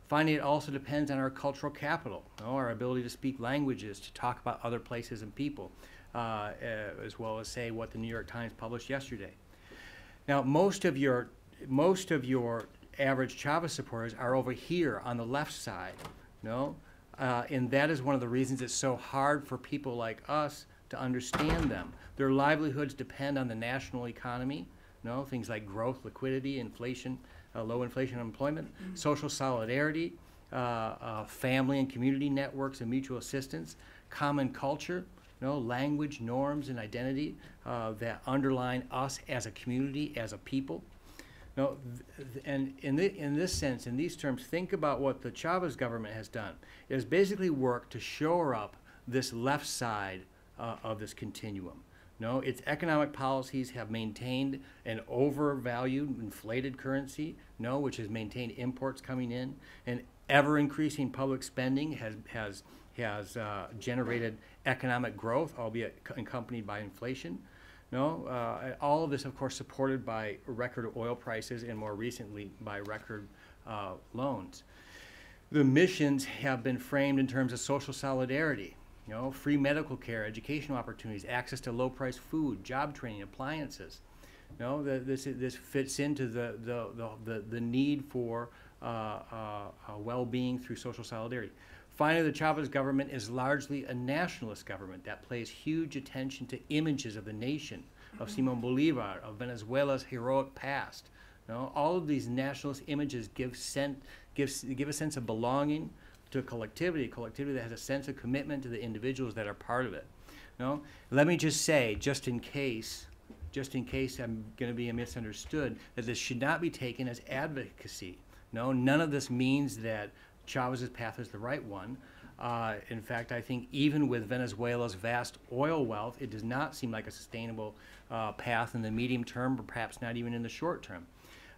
Finally, it also depends on our cultural capital, our ability to speak languages, to talk about other places and people, as well as say what the New York Times published yesterday. Now, most of your average Chavez supporters are over here on the left side, and that is one of the reasons it's so hard for people like us to understand them. Their livelihoods depend on the national economy, things like growth, liquidity, inflation, low inflation, unemployment, social solidarity, family and community networks and mutual assistance, common culture, language, norms, and identity that underline us as a community, as a people. And in this sense, in these terms, think about what the Chavez government has done. It has basically worked to shore up this left side of this continuum. Its economic policies have maintained an overvalued, inflated currency, which has maintained imports coming in, and ever-increasing public spending has generated economic growth, albeit accompanied by inflation. All of this, of course, supported by record oil prices and more recently by record loans. The missions have been framed in terms of social solidarity, free medical care, educational opportunities, access to low-priced food, job training, appliances. This fits into the need for well-being through social solidarity. Finally, the Chavez government is largely a nationalist government that pays huge attention to images of the nation, of Simón Bolívar, of Venezuela's heroic past. All of these nationalist images give a sense of belonging to a collectivity that has a sense of commitment to the individuals that are part of it. Let me just say, just in case I'm going to be misunderstood, that this should not be taken as advocacy. None of this means that Chavez's path is the right one. In fact, I think even with Venezuela's vast oil wealth, it does not seem like a sustainable path in the medium term, or perhaps not even in the short term.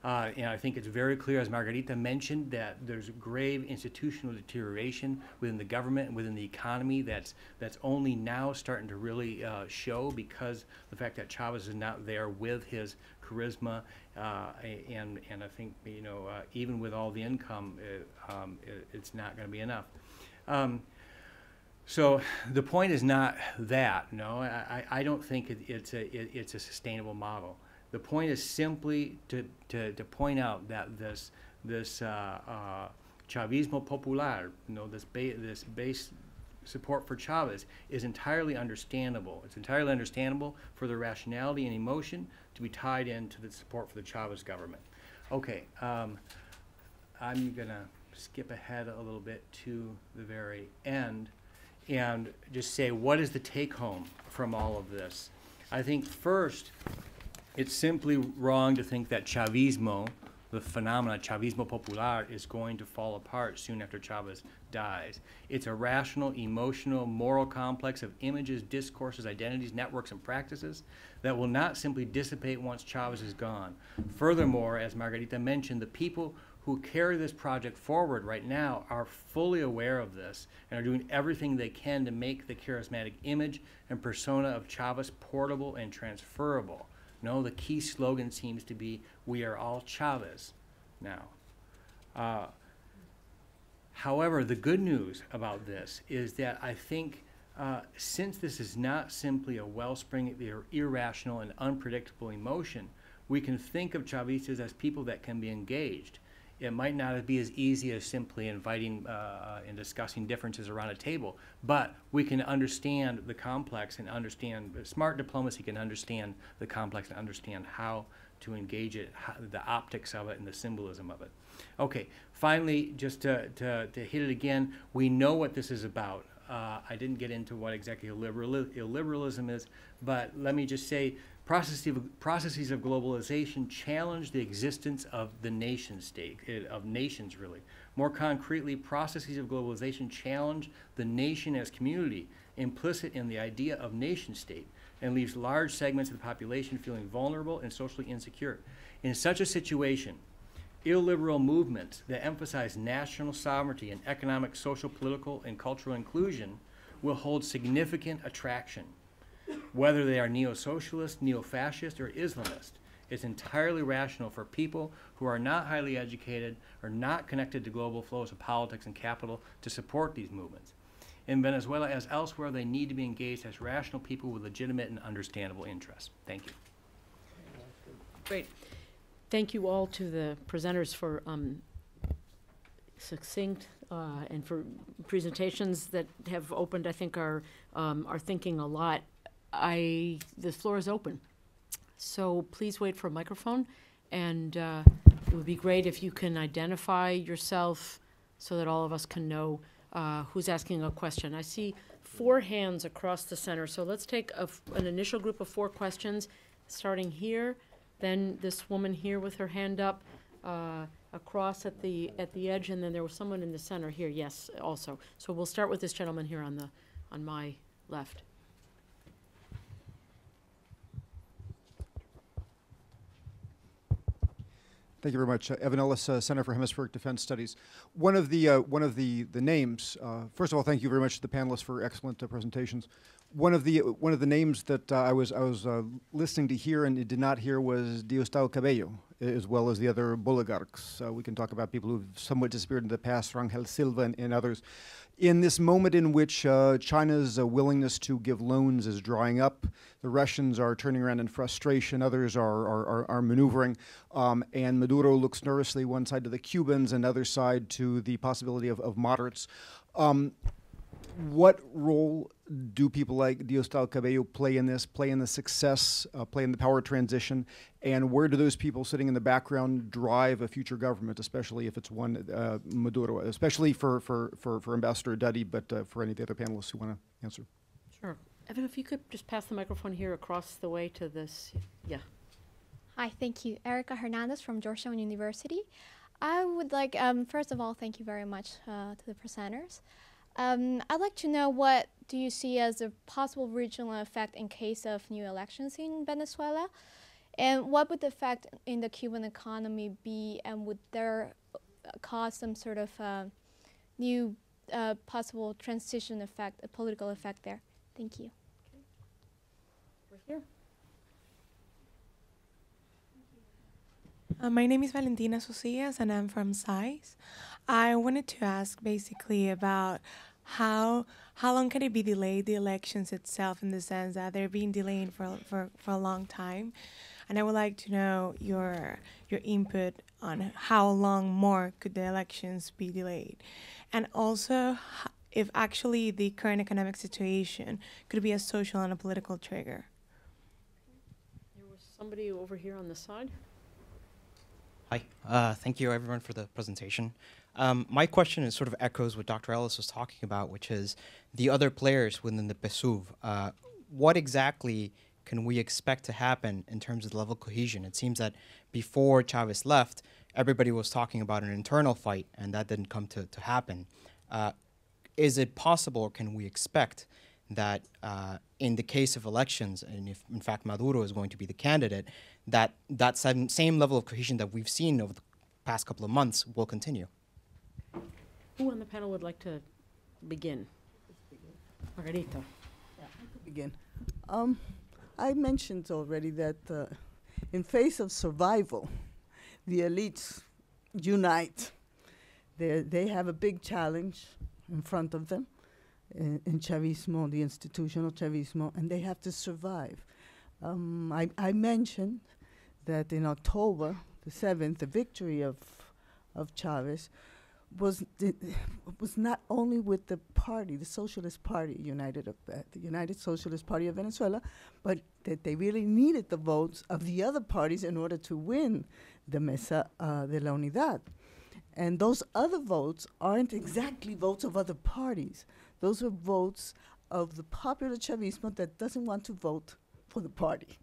And I think it's very clear, as Margarita mentioned, that there's grave institutional deterioration within the government and within the economy that's only now starting to really show because the fact that Chavez is not there with his charisma, and I think even with all the income, it's not going to be enough. So the point is not that. I don't think it's a sustainable model. The point is simply to point out that this Chavismo Popular, this base support for Chavez is entirely understandable. It's entirely understandable for the rationality and emotion to be tied into the support for the Chavez government. Okay, I'm going to skip ahead a little bit to the very end and just say, what is the take-home from all of this? I think first, It's simply wrong to think that Chavismo, the phenomena Chavismo popular, is going to fall apart soon after Chavez dies. It's a rational, emotional, moral complex of images, discourses, identities, networks, and practices that will not simply dissipate once Chavez is gone. Furthermore, as Margarita mentioned, the people who carry this project forward right now are fully aware of this and are doing everything they can to make the charismatic image and persona of Chavez portable and transferable. No, the key slogan seems to be, "We are all Chavez" now. However, the good news about this is that I think since this is not simply a wellspring of irrational and unpredictable emotion, we can think of Chavistas as people that can be engaged. It might not be as easy as simply inviting and discussing differences around a table, but we can understand the complex and understand, smart diplomacy can understand the complex and understand how to engage it, the optics of it and the symbolism of it. Okay, finally, just to hit it again, we know what this is about. I didn't get into what exactly illiberalism is, but let me just say, processes of globalization challenge the existence of the nation state, of nations really. More concretely, processes of globalization challenge the nation as community, implicit in the idea of nation state, and leaves large segments of the population feeling vulnerable and socially insecure. In such a situation, illiberal movements that emphasize national sovereignty and economic, social, political, and cultural inclusion will hold significant attraction. Whether they are neo-socialist, neo-fascist, or Islamist, it's entirely rational for people who are not highly educated or not connected to global flows of politics and capital to support these movements. In Venezuela, as elsewhere, they need to be engaged as rational people with legitimate and understandable interests. Thank you. Great. Thank you all to the presenters for succinct and for presentations that have opened, I think, our thinking a lot. The floor is open. So please wait for a microphone, and it would be great if you can identify yourself so that all of us can know who's asking a question. I see 4 hands across the center, so let's take an initial group of 4 questions, starting here, then this woman here with her hand up, across at the edge, and then there was someone in the center here, yes, also. So we'll start with this gentleman here on my left. Thank you very much. Evan Ellis, Center for Hemispheric Defense Studies. One of the names. First of all, thank you very much to the panelists for excellent presentations. One of the names that I was listening to hear and did not hear was Grais-Targow, as well as the other oligarchs. We can talk about people who've somewhat disappeared in the past, Rangel Silva and others. In this moment in which China's willingness to give loans is drying up, the Russians are turning around in frustration, others are maneuvering, and Maduro looks nervously one side to the Cubans and other side to the possibility of moderates. What role do people like Grais-Targow play in this, play in the success, play in the power transition, and where do those people sitting in the background drive a future government, especially if it's one Maduro, especially for Ambassador Duddy, but for any of the other panelists who want to answer? Sure. Evan, if you could just pass the microphone here across the way to this, yeah. Hi, thank you. Erica Hernandez from Georgetown University. I would like, first of all, thank you very much to the presenters. I'd like to know, what do you see as a possible regional effect in case of new elections in Venezuela? And what would the effect in the Cuban economy be, and would there cause some sort of new possible transition effect, a political effect there? Thank you. Okay. We're here. My name is Valentina Socias, and I'm from SAIS. I wanted to ask basically about how long can it be delayed, the elections itself, in the sense that they're being delayed for a long time. And I would like to know your input on how long more could the elections be delayed. And also, if actually the current economic situation could be a social and a political trigger. There was somebody over here on the side. Hi, thank you everyone for the presentation. My question is sort of echoes what Dr. Ellis was talking about, which is the other players within the PSUV. What exactly can we expect to happen in terms of the level of cohesion? It seems that before Chavez left, everybody was talking about an internal fight, and that didn't come to happen. Is it possible, or can we expect that in the case of elections, and if in fact Maduro is going to be the candidate, that same level of cohesion that we've seen over the past couple of months will continue? Who on the panel would like to begin? Margarita. Begin. I mentioned already that in face of survival, the elites unite. They have a big challenge in front of them in Chavismo, the institutional Chavismo, and they have to survive. I mentioned that in October the 7th, the victory of Chavez was not only with the party, the Socialist Party, the United Socialist Party of Venezuela, but that they really needed the votes of the other parties in order to win the Mesa de la Unidad. And those other votes aren't exactly votes of other parties. Those are votes of the popular Chavismo that doesn't want to vote for the party.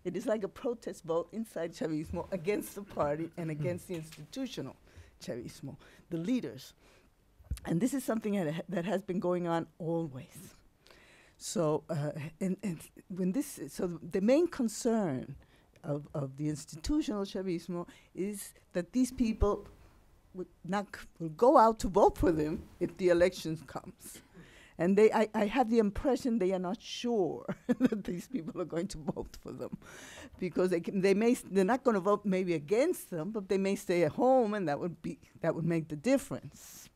It is like a protest vote inside Chavismo against the party and against the institutional Chavismo, the leaders. And this is something that has been going on always. So, so the main concern of the institutional Chavismo is that these people will go out to vote for them if the elections comes. And I have the impression they are not sure that these people are going to vote for them, because they're not going to vote maybe against them, but they may stay at home, and that would make the difference.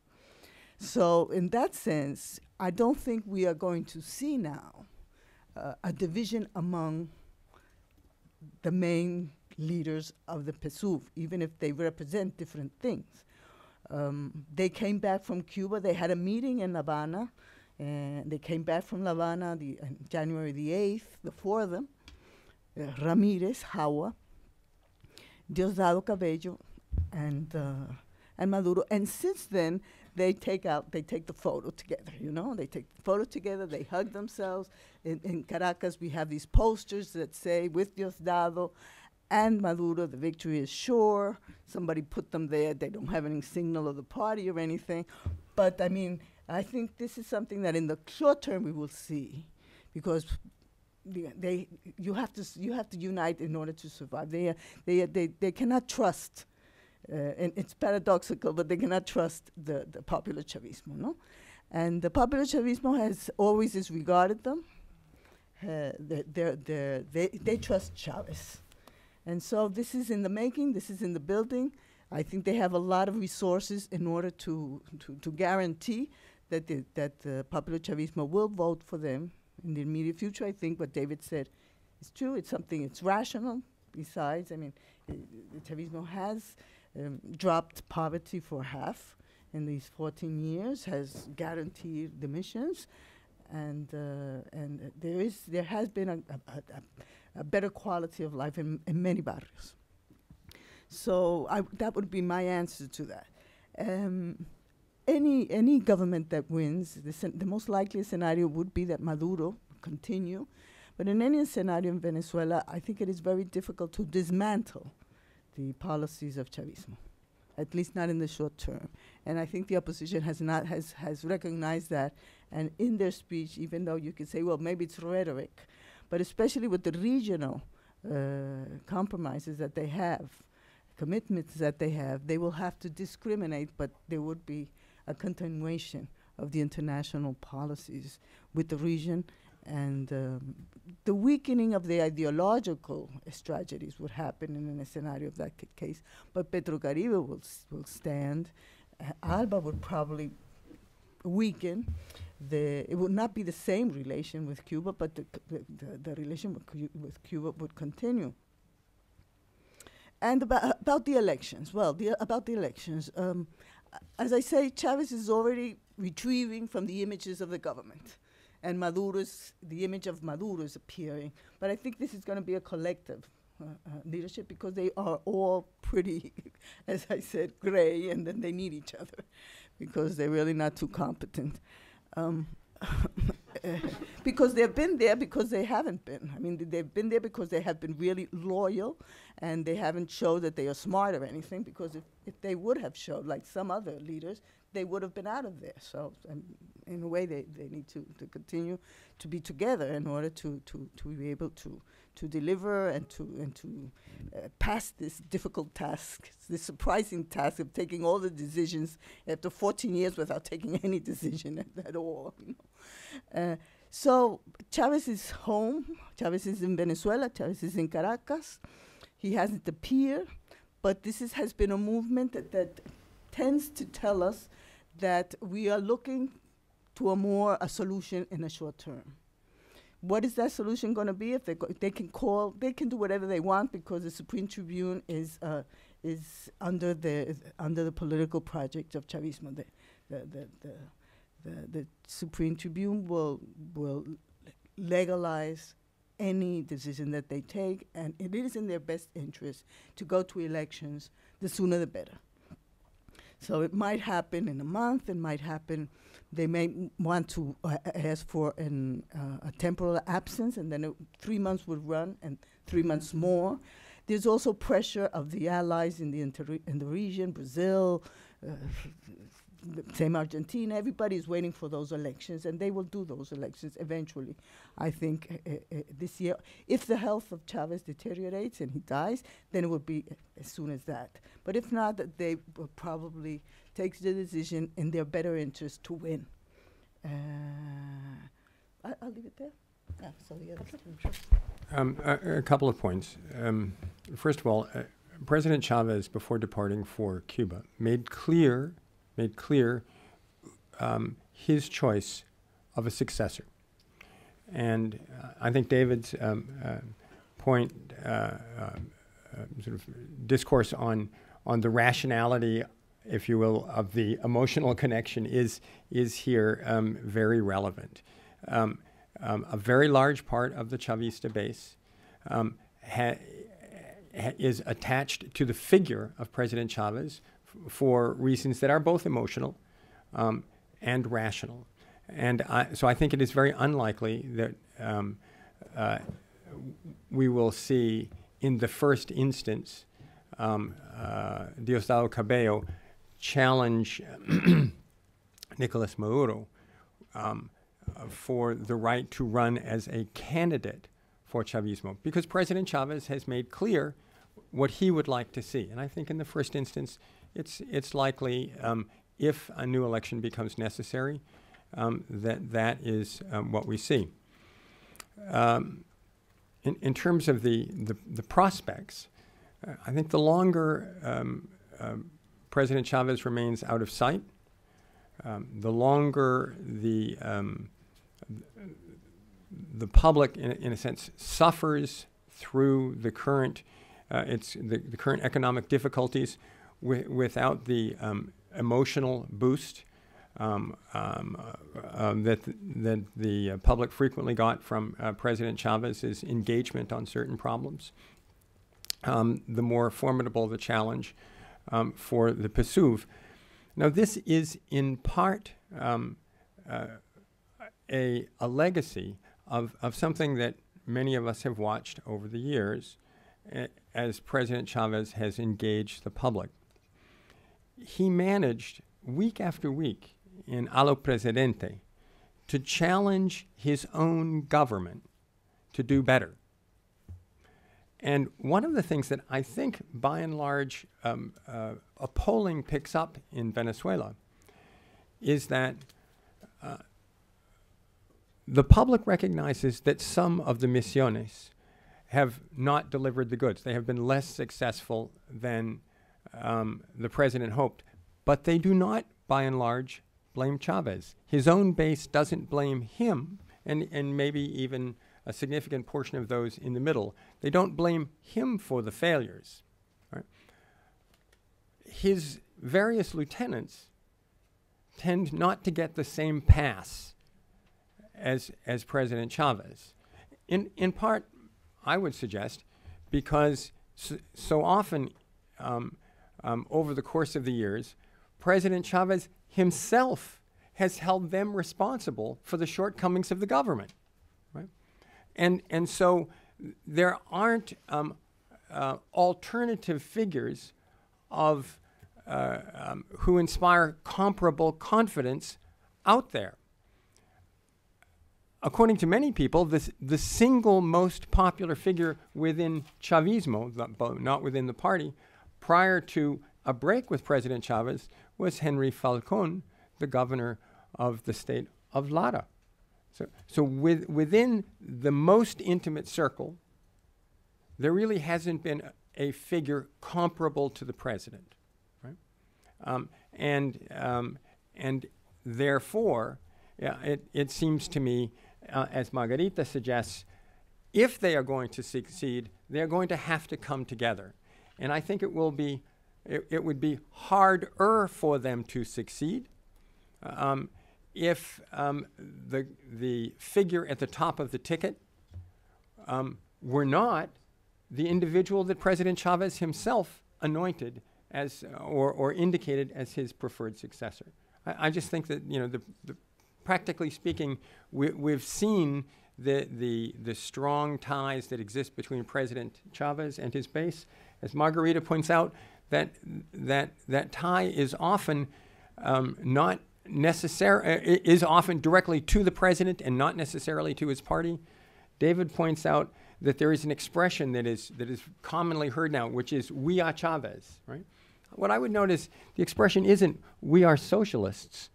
So in that sense, I don't think we are going to see now a division among the main leaders of the PSUV, even if they represent different things. They came back from Cuba. They had a meeting in La Habana. And they came back from La Habana January the 8th, the four of them, Ramirez, Jawa, Diosdado Cabello, and Maduro. And since then, they take the photo together, They take the photo together, they hug themselves. In Caracas, we have these posters that say, with Diosdado and Maduro, the victory is sure. Somebody put them there. They don't have any signal of the party or anything. But, I think this is something that in the short term we will see, because you have to unite in order to survive. They cannot trust, and it's paradoxical, but they cannot trust the popular Chavismo, no? And the popular Chavismo has always disregarded them. They trust Chavez, and so this is in the making. This is in the building. I think they have a lot of resources in order to guarantee that the popular Chavismo will vote for them in the immediate future. I think what David said is true. It's rational. Besides, the Chavismo has dropped poverty for half in these 14 years, has guaranteed the missions, and there has been a better quality of life in many barrios. So that would be my answer to that. Any government that wins, the most likely scenario would be that Maduro continue. But in any scenario in Venezuela, I think it is very difficult to dismantle the policies of Chavismo, at least not in the short term. And I think the opposition has recognized that. And in their speech, even though you could say, well, maybe it's rhetoric, but especially with the regional compromises that they have, commitments that they have, they will have to discriminate, but there would be a continuation of the international policies with the region, and the weakening of the ideological strategies would happen in a scenario of that case. But Petrocaribe will stand. ALBA would probably weaken. It would not be the same relation with Cuba, but the relation with Cuba would continue. And about the elections, as I say, Chavez is already retrieving from the images of the government, and the image of Maduro is appearing. But I think this is going to be a collective leadership, because they are all pretty, as I said, gray, and then they need each other because they're really not too competent. because they've been there because they haven't been. I mean, they've been there because they have been really loyal, and they haven't showed that they are smart or anything, because if they would have showed, like some other leaders, they would have been out of there. So in a way, they need to continue to be together in order to be able to deliver and to pass this difficult task, this surprising task of taking all the decisions after 14 years without taking any decision at all. You know? So Chávez is home. Chávez is in Venezuela. Chávez is in Caracas. He hasn't appeared, but this has been a movement that tends to tell us that we are looking to a solution in the short term. What is that solution going to be? If they can do whatever they want, because the Supreme Tribune is under the political project of Chavismo. The Supreme Tribune will legalize any decision that they take, and it is in their best interest to go to elections. The sooner the better. So it might happen in a month. It might happen. They may want to ask for a temporal absence, and then 3 months would run, and 3 months more. There's also pressure of the allies in the region, Brazil, same Argentina. Everybody is waiting for those elections, and they will do those elections eventually. I think this year, if the health of Chávez deteriorates and he dies, then it will be as soon as that. But if not, they will probably take the decision in their better interest to win. I'll leave it there. So the others. A couple of points. First of all, President Chávez, before departing for Cuba, made clear his choice of a successor. And I think David's point, sort of discourse on the rationality, if you will, of the emotional connection is here very relevant. A very large part of the Chavista base is attached to the figure of President Chávez for reasons that are both emotional and rational. And so I think it is very unlikely that we will see, in the first instance, Diosdado Cabello challenge Nicolas Maduro for the right to run as a candidate for Chavismo, because President Chávez has made clear what he would like to see. And I think in the first instance, it's likely, if a new election becomes necessary, that is what we see. In terms of the prospects, I think the longer President Chávez remains out of sight, the longer the public, in a sense, suffers through the current the current economic difficulties without the emotional boost that the public frequently got from President Chávez's engagement on certain problems, the more formidable the challenge for the PSUV. Now, this is in part a legacy of something that many of us have watched over the years as President Chávez has engaged the public. He managed week after week in A lo Presidente to challenge his own government to do better. And one of the things that I think, by and large, polling picks up in Venezuela is that the public recognizes that some of the misiones have not delivered the goods. They have been less successful than the president hoped. But they do not, by and large, blame Chávez. His own base doesn't blame him, and maybe even a significant portion of those in the middle. They don't blame him for the failures. Right? His various lieutenants tend not to get the same pass as President Chávez. In part, I would suggest, because so often over the course of the years, President Chávez himself has held them responsible for the shortcomings of the government, right? And so there aren't alternative figures of who inspire comparable confidence out there. According to many people, the single most popular figure within Chavismo, not within the party, prior to a break with President Chavez, was Henry Falcón, the governor of the state of Lara. So within the most intimate circle, there really hasn't been a figure comparable to the president, right? And therefore, it seems to me, as Margarita suggests, if they are going to succeed, they are going to have to come together. And I think it would be harder for them to succeed if the figure at the top of the ticket were not the individual that President Chavez himself anointed as or indicated as his preferred successor. I just think that, you know, practically speaking, we've seen the strong ties that exist between President Chavez and his base. As Margarita points out, that tie is often not necessary, is often directly to the president and not necessarily to his party. David points out that there is an expression that is commonly heard now, which is "we are Chavez," right? What I would note is the expression isn't "we are socialists"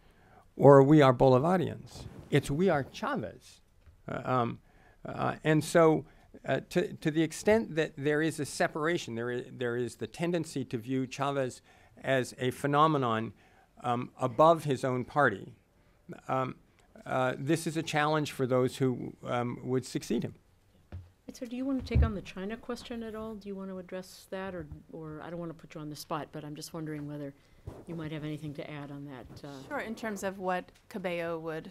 or "we are Bolivarians." It's "we are Chavez." And so to the extent that there is a separation, there is the tendency to view Chavez as a phenomenon above his own party. This is a challenge for those who would succeed him. So do you want to take on the China question at all? Do you want to address that, or I don't want to put you on the spot, but I'm just wondering whether you might have anything to add on that. Sure, in terms of what Cabello would,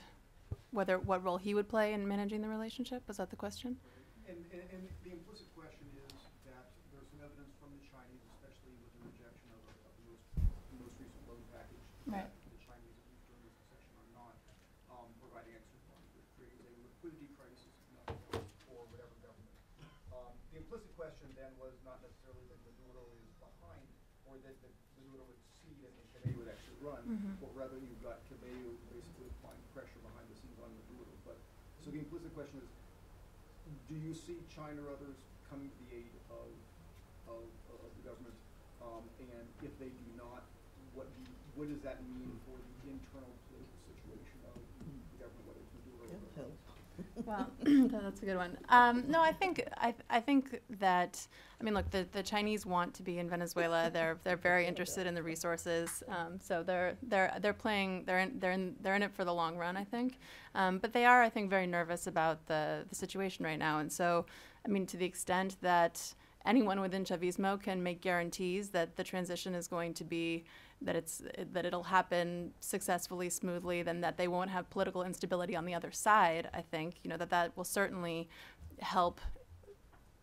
what role he would play in managing the relationship, was that the question? And the implicit question is that there's some evidence from the Chinese, especially with the rejection of the most recent loan package, right, that the Chinese, at least during this session, are not providing extra funds, which creates a liquidity crisis for whatever government. The implicit question then was not necessarily that Maduro is behind, or that Maduro would cede and Cabello would actually run, but rather you've got Cabello basically applying pressure behind the scenes on Maduro. But so the implicit question is, do you see China or others coming to the aid of the government? And if they do not, what does that mean for the internal political situation of the government, whether it's Maduro or others? Well, that's a good one. No, I think that, I mean, look, the Chinese want to be in Venezuela. They're very interested in the resources. So they're playing. They're in it for the long run, I think. But they are, I think, very nervous about the situation right now. And so, I mean, to the extent that anyone within Chavismo can make guarantees that the transition is going to be, that it'll happen successfully, smoothly, then that they won't have political instability on the other side, I think, you know, that will certainly help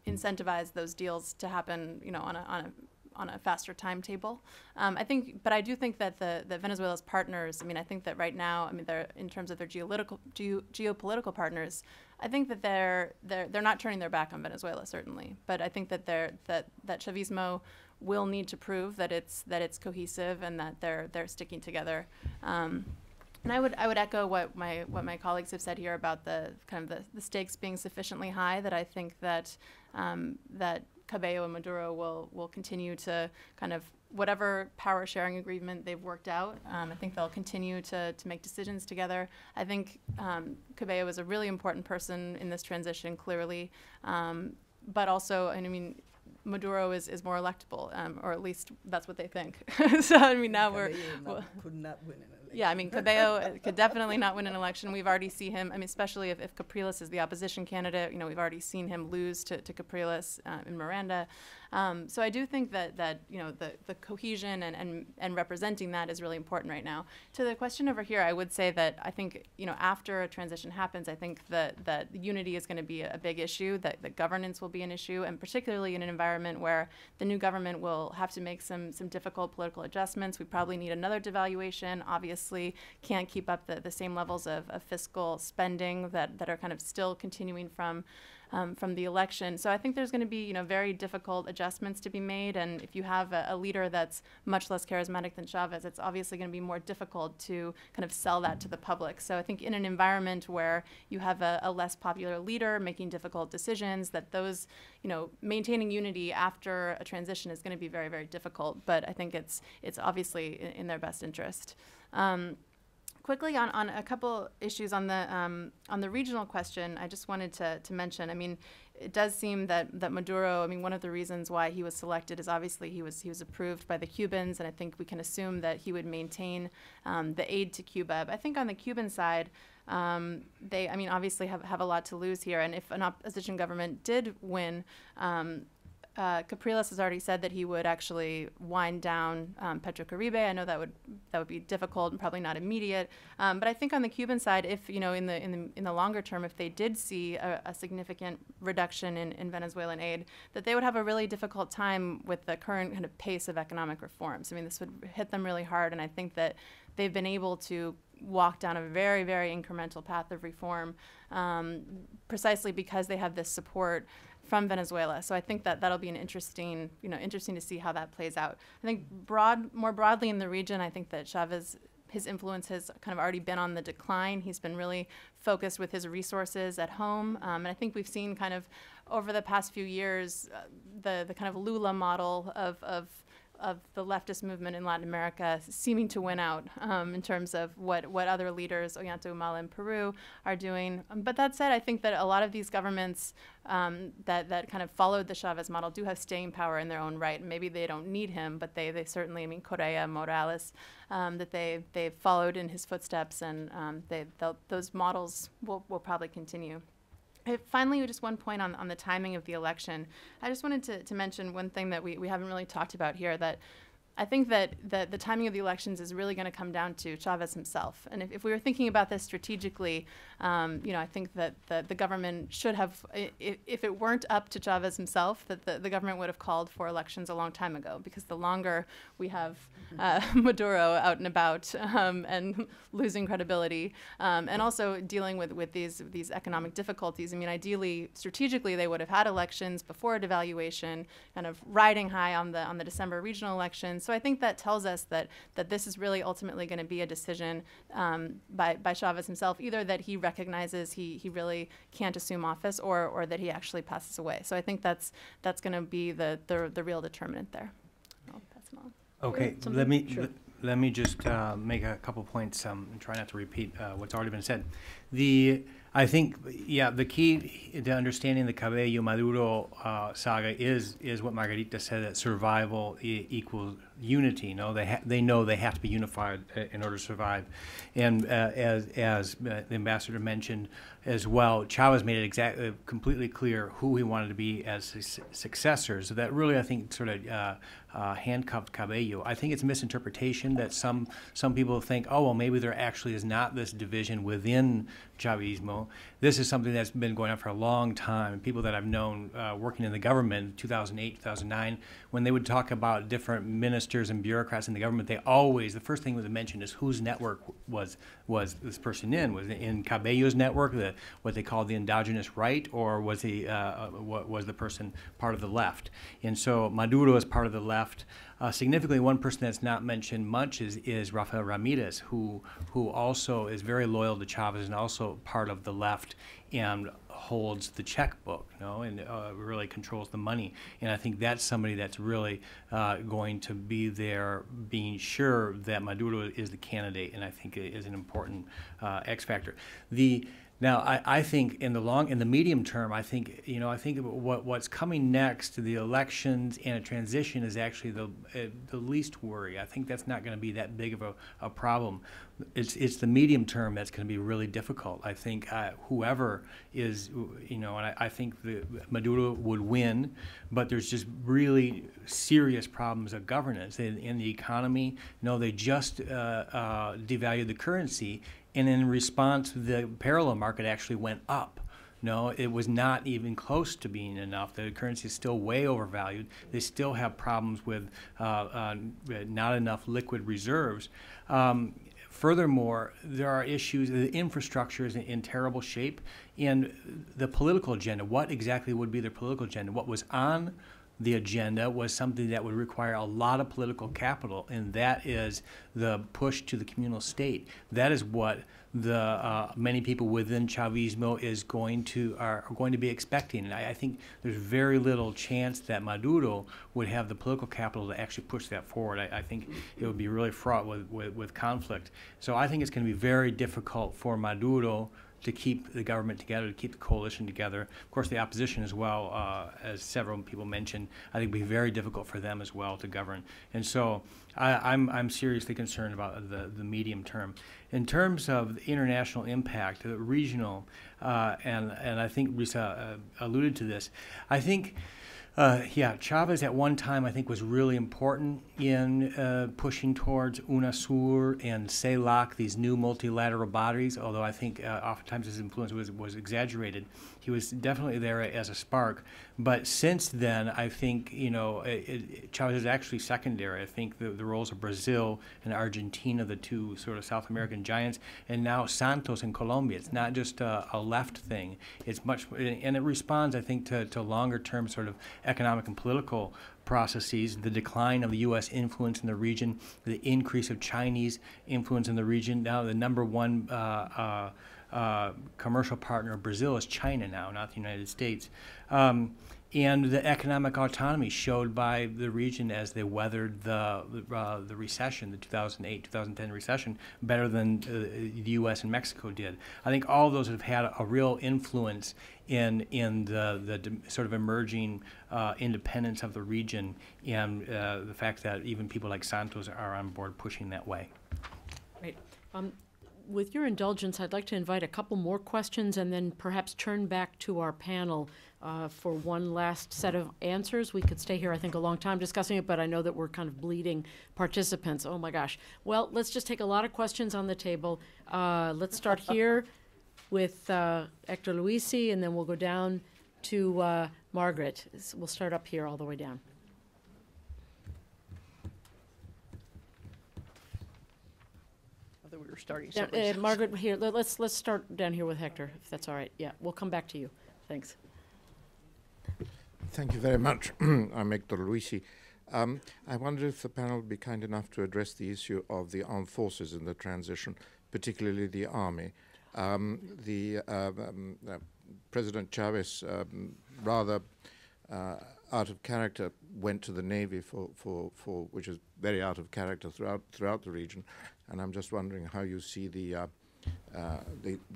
incentivize those deals to happen, you know, on a faster timetable. I think, but I do think that the Venezuela's partners, I mean, I think that right now, I mean, they're, in terms of their geopolitical partners, I think that they're not turning their back on Venezuela, certainly. But I think that that Chavismo will need to prove that it's cohesive and that they're sticking together. And I would echo what my colleagues have said here about the kind of the stakes being sufficiently high, that I think that that Cabello and Maduro will continue to kind of, whatever power sharing agreement they've worked out, I think they'll continue to make decisions together. I think Cabello is a really important person in this transition, clearly, but also, and I mean, Maduro is more electable, or at least that's what they think. So I mean, now could not win an election. Yeah, I mean, Cabello could definitely not win an election. We've already seen him, I mean, especially if Capriles is the opposition candidate, you know, we've already seen him lose to Capriles in Miranda. So I do think that you know, the cohesion and representing that is really important right now. To the question over here, I would say that I think, you know, after a transition happens, I think that unity is going to be a big issue, that governance will be an issue, and particularly in an environment where the new government will have to make some difficult political adjustments. We probably need another devaluation. Obviously, can't keep up the same levels of fiscal spending that are kind of still continuing from the election. So I think there's going to be, you know, very difficult adjustments to be made. And if you have a leader that's much less charismatic than Chavez, it's obviously going to be more difficult to kind of sell that to the public. So I think in an environment where you have a less popular leader making difficult decisions, that those, you know, maintaining unity after a transition is going to be very, very difficult. But I think it's obviously in their best interest. Quickly on a couple issues on the regional question, I just wanted to mention, I mean, it does seem that Maduro, I mean, one of the reasons why he was selected is obviously he was approved by the Cubans, and I think we can assume that he would maintain the aid to Cuba. But I think on the Cuban side, they, I mean, obviously have a lot to lose here, and if an opposition government did win, Capriles has already said that he would actually wind down Petrocaribe. I know that would be difficult and probably not immediate. But I think on the Cuban side, if, you know, in the longer term, if they did see a significant reduction in Venezuelan aid, that they would have a really difficult time with the current kind of pace of economic reforms. I mean, this would hit them really hard, and I think that they've been able to walk down a very, very incremental path of reform precisely because they have this support from Venezuela. So I think that that'll be an interesting to see how that plays out. I think more broadly in the region, I think that Chavez, his influence has kind of already been on the decline. He's been really focused with his resources at home. And I think we've seen kind of over the past few years, the kind of Lula model of the leftist movement in Latin America seeming to win out in terms of what other leaders, Ollanta Humala in Peru, are doing. But that said, I think that a lot of these governments that kind of followed the Chavez model do have staying power in their own right. Maybe they don't need him, but they certainly, I mean, Correa, Morales, that they've followed in his footsteps, and those models will probably continue. Finally, just one point on the timing of the election. I just wanted to mention one thing that we haven't really talked about here, that I think that the timing of the elections is really going to come down to Chavez himself. And if we were thinking about this strategically, you know, I think that the government should have, if it weren't up to Chavez himself, that the government would have called for elections a long time ago, because the longer we have Maduro out and about and losing credibility, and also dealing with these economic difficulties. I mean, ideally, strategically, they would have had elections before a devaluation, kind of riding high on the December regional elections. So I think that tells us that this is really ultimately going to be a decision by Chavez himself, either that he recognizes he really can't assume office, or that he actually passes away. So I think that's going to be the real determinant there. I'll pass it on. Okay, let me just make a couple points and try not to repeat what's already been said. I think, yeah, the key to understanding the Cabello-Maduro saga is what Margarita said, that survival equals unity. No, they know they have to be unified in order to survive. And as the ambassador mentioned as well, Chavez made it completely clear who he wanted to be as his successors. So that really, I think, sort of handcuffed Cabello. I think it's a misinterpretation that some people think, oh, well, maybe there actually is not this division within Chavismo. This is something that's been going on for a long time. People that I've known working in the government, 2008, 2009, when they would talk about different ministers and bureaucrats in the government, the first thing they mentioned is whose network was this person in. Was it in Cabello's network, what they called the endogenous right, or was was the person part of the left? And so Maduro is part of the left. Significantly, one person that's not mentioned much is Rafael Ramirez, who also is very loyal to Chavez and also part of the left and holds the checkbook, and really controls the money. And I think that's somebody that's really going to be there, being sure that Maduro is the candidate, and I think it is an important X factor. Now, I think in the medium term, I think what's coming next to the elections and a transition is actually the least worry. I think that's not going to be that big of a problem. It's the medium term that's going to be really difficult. I think whoever is, and I think Maduro would win, but there's just really serious problems of governance in the economy. They just devalued the currency. And in response, the parallel market actually went up. No, it was not even close to being enough. The currency is still way overvalued. They still have problems with not enough liquid reserves. Furthermore, there are issues. The infrastructure is in terrible shape. And the political agenda, what exactly would be their political agenda? What was on the agenda was something that would require a lot of political capital, and that is the push to the communal state. That is what the many people within Chavismo are going to be expecting. And I think there's very little chance that Maduro would have the political capital to actually push that forward. I think it would be really fraught with conflict. So I think it's going to be very difficult for Maduro to keep the government together, to keep the coalition together. Of course, the opposition as well, as several people mentioned, I think it would be very difficult for them as well to govern. And so I'm seriously concerned about the medium term. In terms of the international impact, the regional, and I think Risa alluded to this, I think Chavez at one time I think was really important in pushing towards UNASUR and CELAC, these new multilateral bodies, although I think oftentimes his influence was exaggerated. He was definitely there as a spark. But since then, I think, Chavez is actually secondary. I think the roles of Brazil and Argentina, the two sort of South American giants, and now Santos in Colombia. It's not just a left thing. It's much, and it responds, I think, to longer term sort of economic and political processes, the decline of the U.S. influence in the region, the increase of Chinese influence in the region. Now the number one commercial partner of Brazil is China now, not the United States. And the economic autonomy showed by the region as they weathered the recession, the 2008-2010 recession, better than the U.S. and Mexico did. I think all of those have had a real influence in the sort of emerging independence of the region, and the fact that even people like Santos are on board pushing that way. Right. With your indulgence, I'd like to invite a couple more questions and then perhaps turn back to our panel for one last set of answers. We could stay here, I think, a long time discussing it, but I know that we're kind of bleeding participants. Oh, my gosh. Well, let's just take a lot of questions on the table. Let's start here with Hector Luisi, and then we'll go down to Margaret. We'll start up here all the way down. We were starting Margaret, here, let's start down here with Hector, if that's all right. Yeah, we'll come back to you. Thanks. Thank you very much. I'm Hector Luisi. I wonder if the panel would be kind enough to address the issue of the armed forces in the transition, particularly the army. President Chavez, rather out of character, went to the Navy for which is very out of character throughout the region. And I'm just wondering how you see the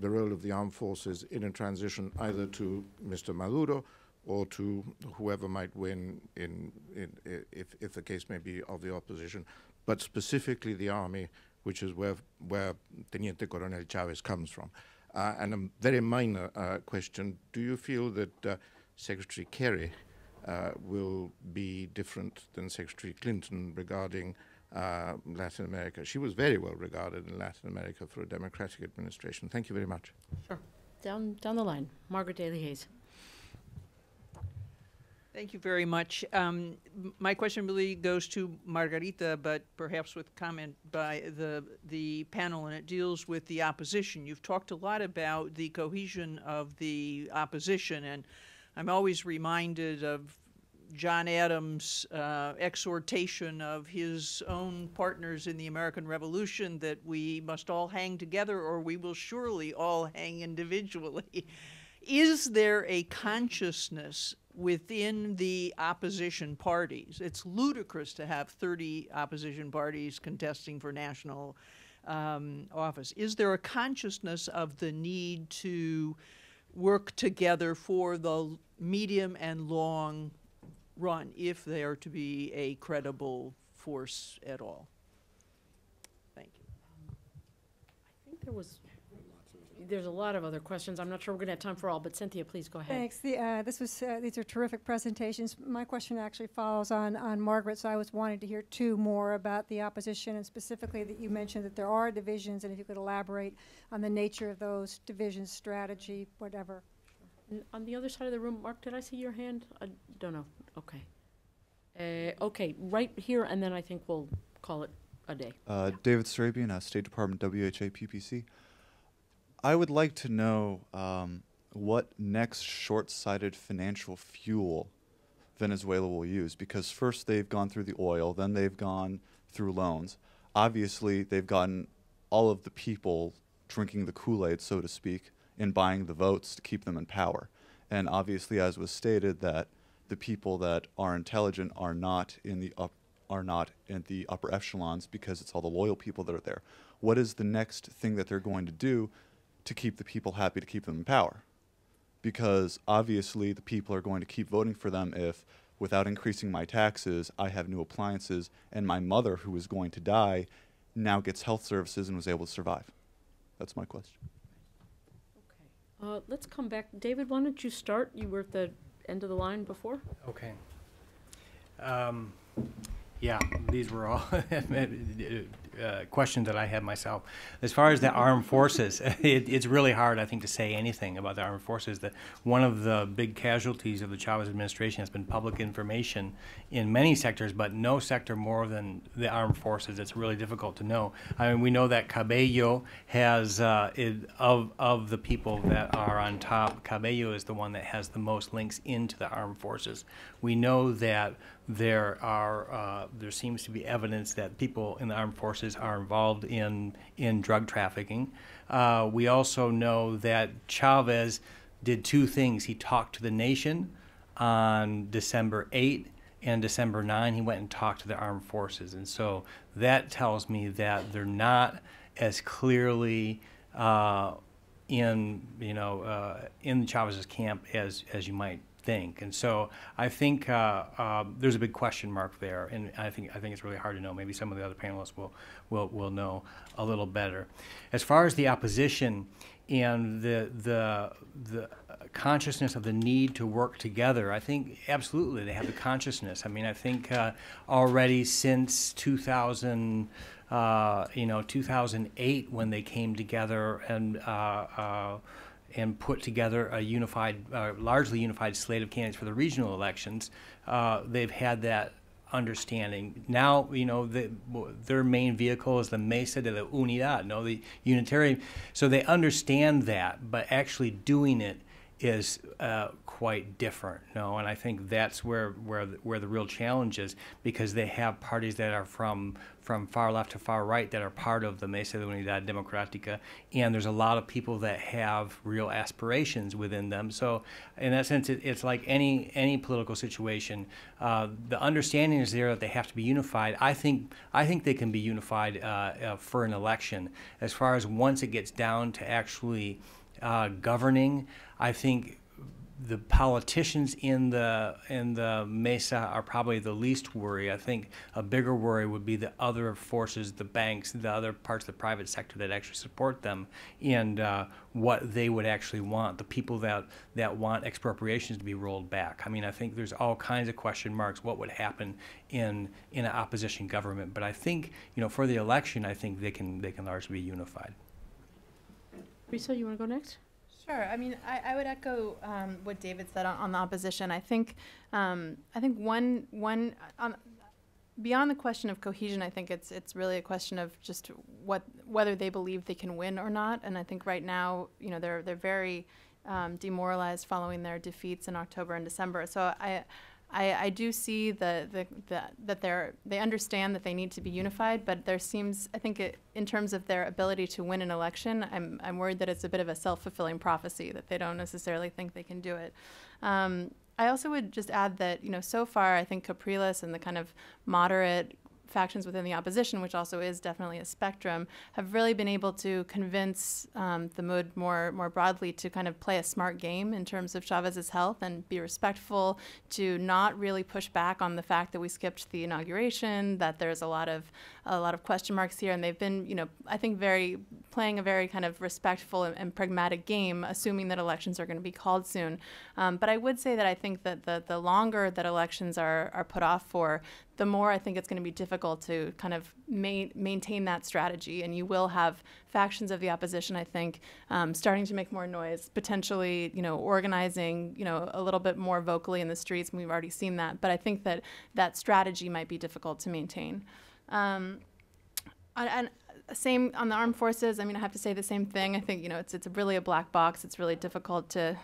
role of the armed forces in a transition either to Mr. Maduro or to whoever might win if the case may be of the opposition, but specifically the army, which is where Teniente Coronel Chavez comes from. And a very minor question, do you feel that Secretary Kerry will be different than Secretary Clinton regarding Latin America? She was very well regarded in Latin America for a democratic administration. Thank you very much. Sure. Down the line. Margaret Daly Hayes. Thank you very much. My question really goes to Margarita, but perhaps with comment by the panel, and it deals with the opposition. You've talked a lot about the cohesion of the opposition, and I'm always reminded of John Adams' exhortation of his own partners in the American Revolution that we must all hang together or we will surely all hang individually. Is there a consciousness within the opposition parties? It's ludicrous to have 30 opposition parties contesting for national office. Is there a consciousness of the need to work together for the medium and long run if they are to be a credible force at all? Thank you. I think there's a lot of other questions. I'm not sure we're going to have time for all, but Cynthia, please go ahead. Thanks. These are terrific presentations. My question actually follows on Margaret, so I was wanting to hear more about the opposition, and specifically that you mentioned that there are divisions, and if you could elaborate on the nature of those divisions, strategy, whatever. And on the other side of the room, Mark, did I see your hand? I don't know. Okay. Okay, right here, and then I think we'll call it a day. David Sarabian, State Department, WHA PPC. I would like to know what next short-sighted financial fuel Venezuela will use, because first they've gone through the oil, then they've gone through loans. Obviously, they've gotten all of the people drinking the Kool-Aid, so to speak, and buying the votes to keep them in power. And obviously, as was stated, that the people that are intelligent are not in the upper echelons because it's all the loyal people that are there. What is the next thing that they're going to do to keep the people happy, to keep them in power? Because obviously the people are going to keep voting for them if, without increasing my taxes, I have new appliances, and my mother, who is going to die, now gets health services and was able to survive. That's my question. Okay. Let's come back. David, why don't you start? You were at the end of the line before. Okay. Yeah, these were all questions that I had myself. As far as the armed forces, it's really hard, I think, to say anything about the armed forces. One of the big casualties of the Chavez administration has been public information in many sectors, but no sector more than the armed forces. It's really difficult to know. I mean, we know that Cabello has, of the people that are on top, Cabello is the one that has the most links into the armed forces. We know that there seems to be evidence that people in the armed forces are involved in drug trafficking. We also know that Chavez did two things. He talked to the nation on December 8 and December 9. He went and talked to the armed forces. And so that tells me that they're not as clearly in Chavez's camp as you might think. And so I think there's a big question mark there, and I think it's really hard to know. Maybe some of the other panelists will know a little better. As far as the opposition and the consciousness of the need to work together, I think absolutely they have the consciousness. I mean, I think already since 2008, when they came together and put together a largely unified slate of candidates for the regional elections, they've had that understanding. Now, their main vehicle is the Mesa de la Unidad, the Unitarian. So they understand that, but actually doing it is quite different, and I think that's where the real challenge is, because they have parties that are from far left to far right that are part of the Mesa de Unidad Democrática, and there's a lot of people that have real aspirations within them. So in that sense, it's like any political situation. The understanding is there that they have to be unified. I think they can be unified for an election. As far as once it gets down to actually governing, I think the politicians in the Mesa are probably the least worry. I think a bigger worry would be the other forces, the banks, the other parts of the private sector that actually support them, and what they would actually want, the people that want expropriations to be rolled back. I mean, I think there's all kinds of question marks what would happen in an opposition government. But I think, for the election, I think they can largely be unified. Risa, you want to go next? Sure. I mean, I would echo what David said on the opposition. I think one beyond the question of cohesion, I think it's really a question of just whether they believe they can win or not. And I think right now, they're very demoralized following their defeats in October and December. So I do see that they understand that they need to be unified, but there seems, I think, in terms of their ability to win an election, I'm worried that it's a bit of a self-fulfilling prophecy, that they don't necessarily think they can do it. I also would just add that, so far, I think Capriles and the kind of moderate factions within the opposition, which also is definitely a spectrum, have really been able to convince the MUD more broadly to kind of play a smart game in terms of Chavez's health and be respectful, to not really push back on the fact that we skipped the inauguration, that there's a lot of question marks here, and they've been, you know, I think playing a very kind of respectful and pragmatic game, assuming that elections are going to be called soon. But I would say that I think that the longer that elections are put off for, the more I think it's going to be difficult to kind of maintain that strategy. And you will have factions of the opposition, I think, starting to make more noise, potentially, you know, organizing, you know, a little bit more vocally in the streets. And we've already seen that. But I think that that strategy might be difficult to maintain. And same on the armed forces. I mean, I have to say the same thing. I think, you know, it's really a black box. It's really difficult to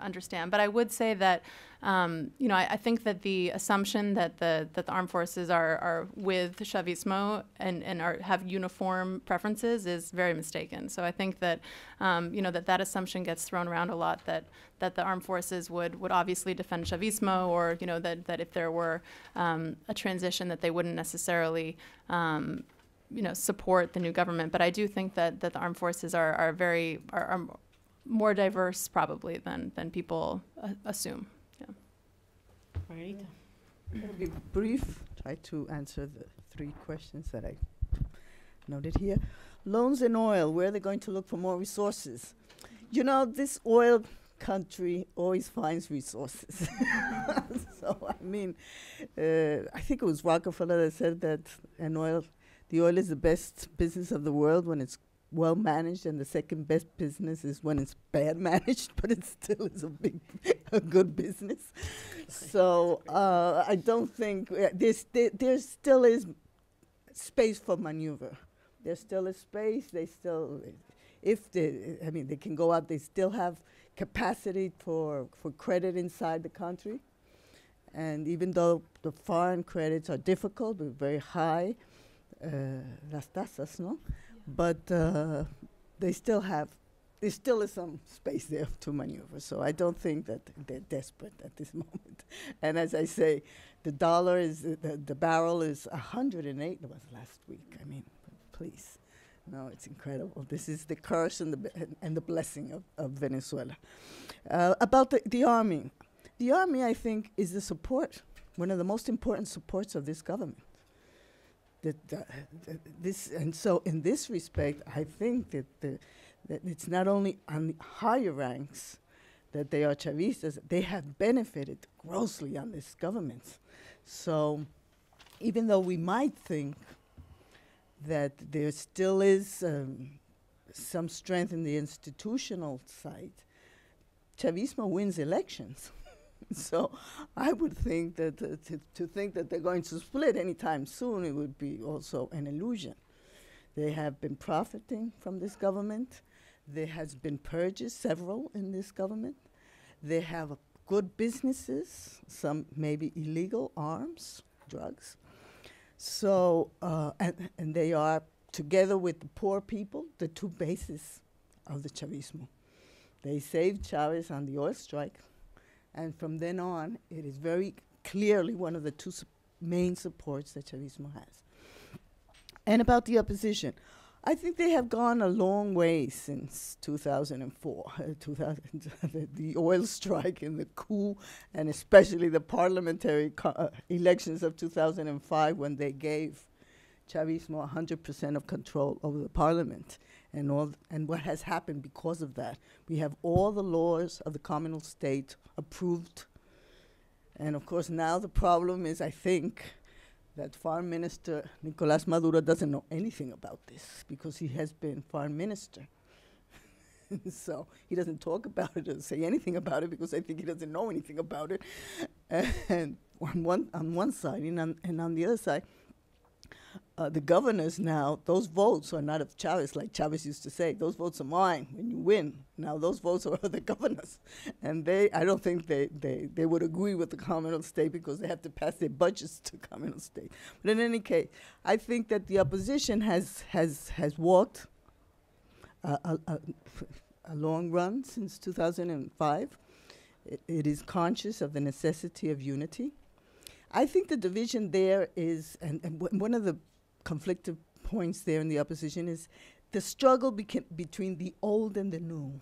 understand. But I would say that, you know, I think that the assumption that the armed forces are with Chavismo and have uniform preferences is very mistaken. So I think that, you know, that assumption gets thrown around a lot, that the armed forces would obviously defend Chavismo, or, you know, that if there were a transition that they wouldn't necessarily you know, support the new government. But I do think that the armed forces are more diverse probably than people assume. Yeah. Margarita. I'm going to be brief, try to answer the 3 questions that I noted here. Loans and oil, where are they going to look for more resources? You know, this oil country always finds resources. So, I mean, I think it was Rockefeller that said that the oil is the best business of the world when it's well managed, and the second best business is when it's bad managed, but it still is a good business. So I don't think there still is space for maneuver. There still is space. They can go out. They still have capacity for credit inside the country, and even though the foreign credits are difficult, but very high. Las tasas, no? But there still is some space there to maneuver. So I don't think that they're desperate at this moment. And as I say, the dollar is, the barrel is 108, it was last week. I mean, please. No, it's incredible. This is the curse and the blessing of Venezuela. About the army. The army, I think, is the support, one of the most important supports of this government. And so in this respect, I think that it's not only on the higher ranks that they are Chavistas, they have benefited grossly on this government. So even though we might think that there still is some strength in the institutional side, Chavismo wins elections. So I would think that to think that they're going to split anytime soon, it would be also an illusion. They have been profiting from this government. There has been purges, several in this government. They have good businesses, some maybe illegal, arms, drugs. So, and they are, together with the poor people, the 2 bases of the Chavismo. They saved Chavez on the oil strike. And from then on, it is very clearly one of the 2 main supports that Chavismo has. And about the opposition, I think they have gone a long way since 2004, the oil strike and the coup, and especially the parliamentary elections of 2005, when they gave Chavismo 100% of control over the parliament. And what has happened because of that. We have all the laws of the communal state approved. And of course now the problem is, I think, that Foreign Minister Nicolás Maduro doesn't know anything about this because he has been foreign minister. So he doesn't talk about it or say anything about it because I think he doesn't know anything about it. And on one side, and on the other side, the governors now, those votes are not of Chavez, like Chavez used to say. Those votes are mine when you win. Now those votes are of the governors. And I don't think they would agree with the communal state because they have to pass their budgets to communal state. But in any case, I think that the opposition has walked a long run since 2005. It is conscious of the necessity of unity. I think the division there is, and one of the conflictive points there in the opposition is the struggle between the old and the new.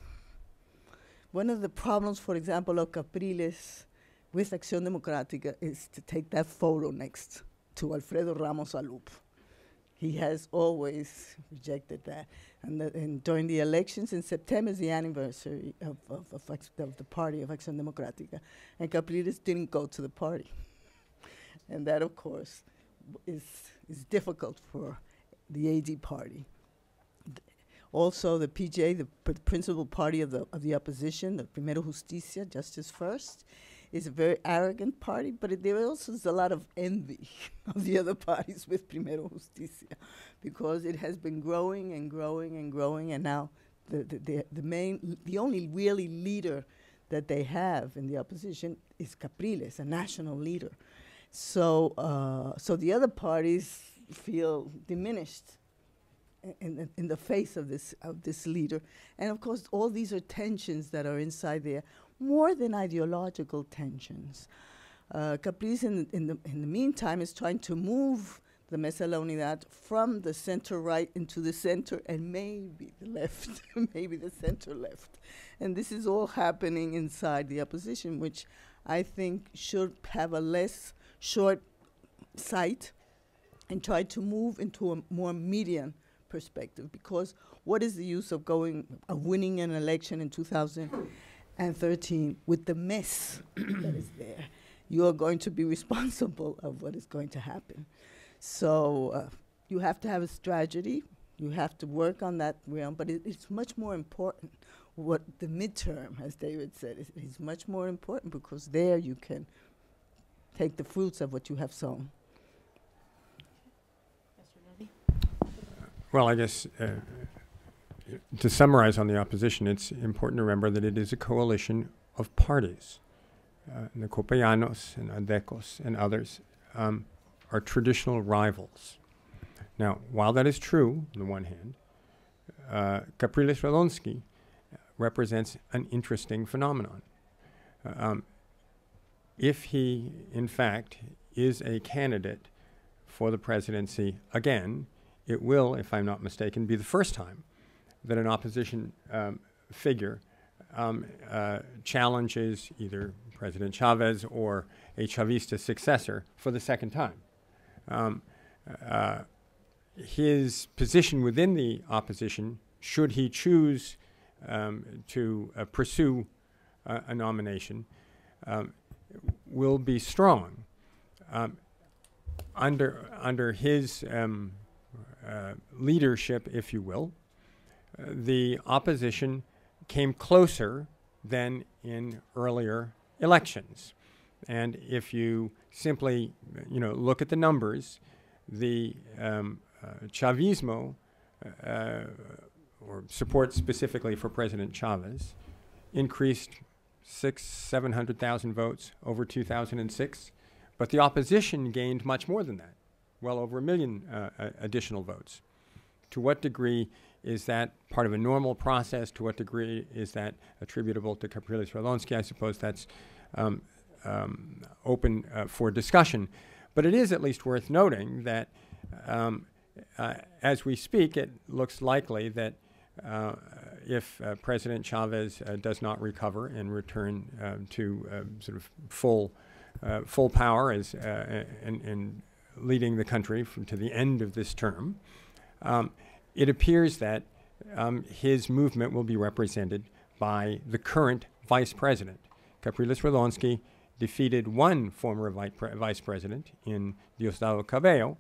One of the problems, for example, of Capriles with Acción Democrática is to take that photo next to Alfredo Ramos Alup. He has always rejected that. And during the elections in September is the anniversary of the party of Acción Democrática. And Capriles didn't go to the party. And that, of course, is difficult for the AD party. Also, the PJ, the principal party of the opposition, the Primero Justicia, Justice First, is a very arrogant party, but there also is a lot of envy of the other parties with Primero Justicia, because it has been growing and growing and growing, and now the only really leader that they have in the opposition is Capriles, a national leader. So the other parties feel diminished in the face of this leader, and of course all these are tensions that are inside there, more than ideological tensions. Capriles in the meantime is trying to move the Mesa de la Unidad from the center right into the center and maybe the left, maybe the center left, and this is all happening inside the opposition, which I think should have a less short sight and try to move into a more median perspective, because what is the use of winning an election in 2013 with the mess that is there? You are going to be responsible of what is going to happen. So you have to have a strategy. You have to work on that realm, but it's much more important. What the midterm, as David said, is much more important, because there you can take the fruits of what you have sown. Well, I guess to summarize on the opposition, it's important to remember that it is a coalition of parties. The Copayanos and Adecos and others are traditional rivals. Now, while that is true, on the one hand, Capriles-Radonsky represents an interesting phenomenon. If he, in fact, is a candidate for the presidency again, it will, if I'm not mistaken, be the first time that an opposition figure challenges either President Chavez or a Chavista successor for the second time. His position within the opposition, should he choose to pursue a nomination, will be strong. Under his leadership, if you will, the opposition came closer than in earlier elections. And if you simply, look at the numbers, the Chavismo, or support specifically for President Chavez, increased 700,000 votes over 2006, but the opposition gained much more than that, well over 1 million additional votes. To what degree is that part of a normal process? To what degree is that attributable to Capriles-Radonsky? I suppose that's open for discussion. But it is at least worth noting that as we speak, it looks likely that if President Chavez does not recover and return to sort of full power as and leading the country to the end of this term, it appears that his movement will be represented by the current vice president. Capriles-Radonsky defeated one former vice president in Diosdado Cabello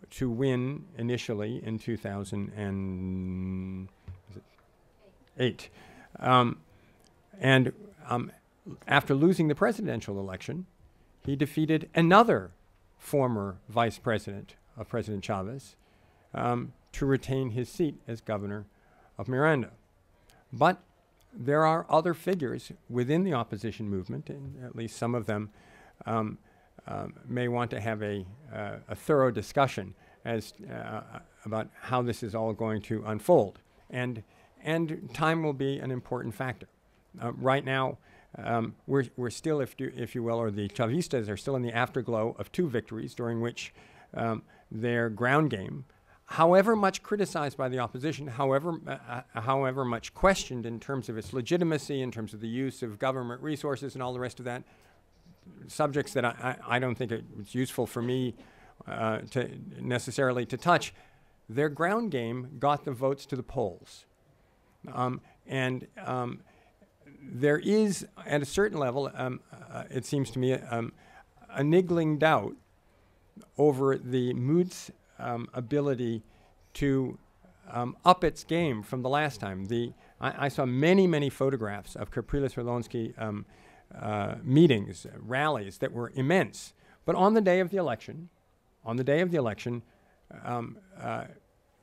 to win initially in 2008. After losing the presidential election, he defeated another former vice president of President Chavez to retain his seat as governor of Miranda. But there are other figures within the opposition movement, and at least some of them may want to have a thorough discussion as about how this is all going to unfold. And time will be an important factor. Right now, we're still, if you will, or the Chavistas are still in the afterglow of two victories during which their ground game, however much criticized by the opposition, however much questioned in terms of its legitimacy, in terms of the use of government resources and all the rest of that, subjects that I don't think it's useful for me to necessarily to touch, their ground game got the votes to the polls. There is, at a certain level, it seems to me, a niggling doubt over the MUD's ability to up its game from the last time. I saw many photographs of Capriles-Orlonsky meetings, rallies that were immense. But on the day of the election,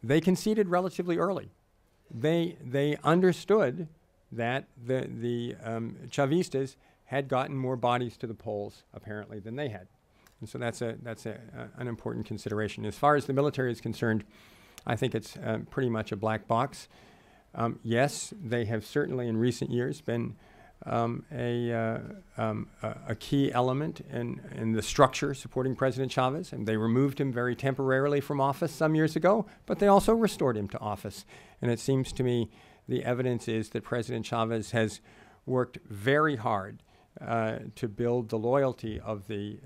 they conceded relatively early. They understood that the Chavistas had gotten more bodies to the polls apparently than they had, and so that's an important consideration. As far as the military is concerned, I think it's pretty much a black box. Yes, they have certainly in recent years been a key element in the structure supporting President Chavez, and they removed him very temporarily from office some years ago, but they also restored him to office. And it seems to me the evidence is that President Chavez has worked very hard to build the loyalty of the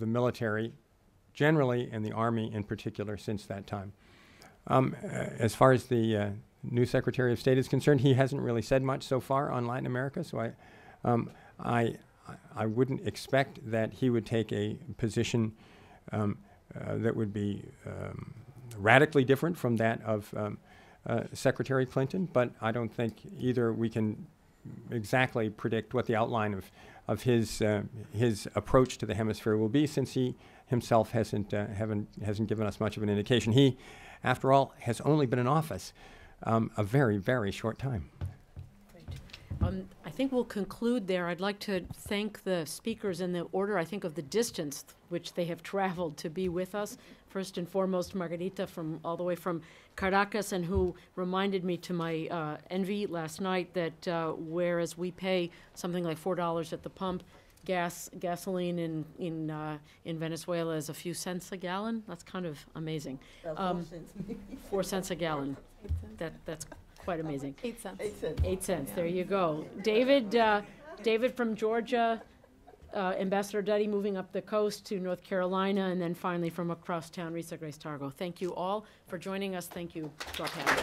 military generally and the army in particular since that time. As far as the new Secretary of State is concerned, he hasn't really said much so far on Latin America, so I wouldn't expect that he would take a position that would be radically different from that of Secretary Clinton, but I don't think either we can exactly predict what the outline of his approach to the hemisphere will be, since he himself hasn't given us much of an indication. He, after all, has only been in office a very short time. I think we'll conclude there. I'd like to thank the speakers in the order, I think, of the distance which they have traveled to be with us. First and foremost, Margarita all the way from Caracas, and who reminded me to my envy last night that whereas we pay something like $4 at the pump, gasoline in Venezuela is a few cents a gallon. That's kind of amazing. 4 cents a gallon. That's quite amazing. 8 cents. 8 cents. 8 cents. There you go. David from Georgia, Ambassador Duddy moving up the coast to North Carolina, and then finally from across town, Risa Grais-Targow. Thank you all for joining us. Thank you to our panel.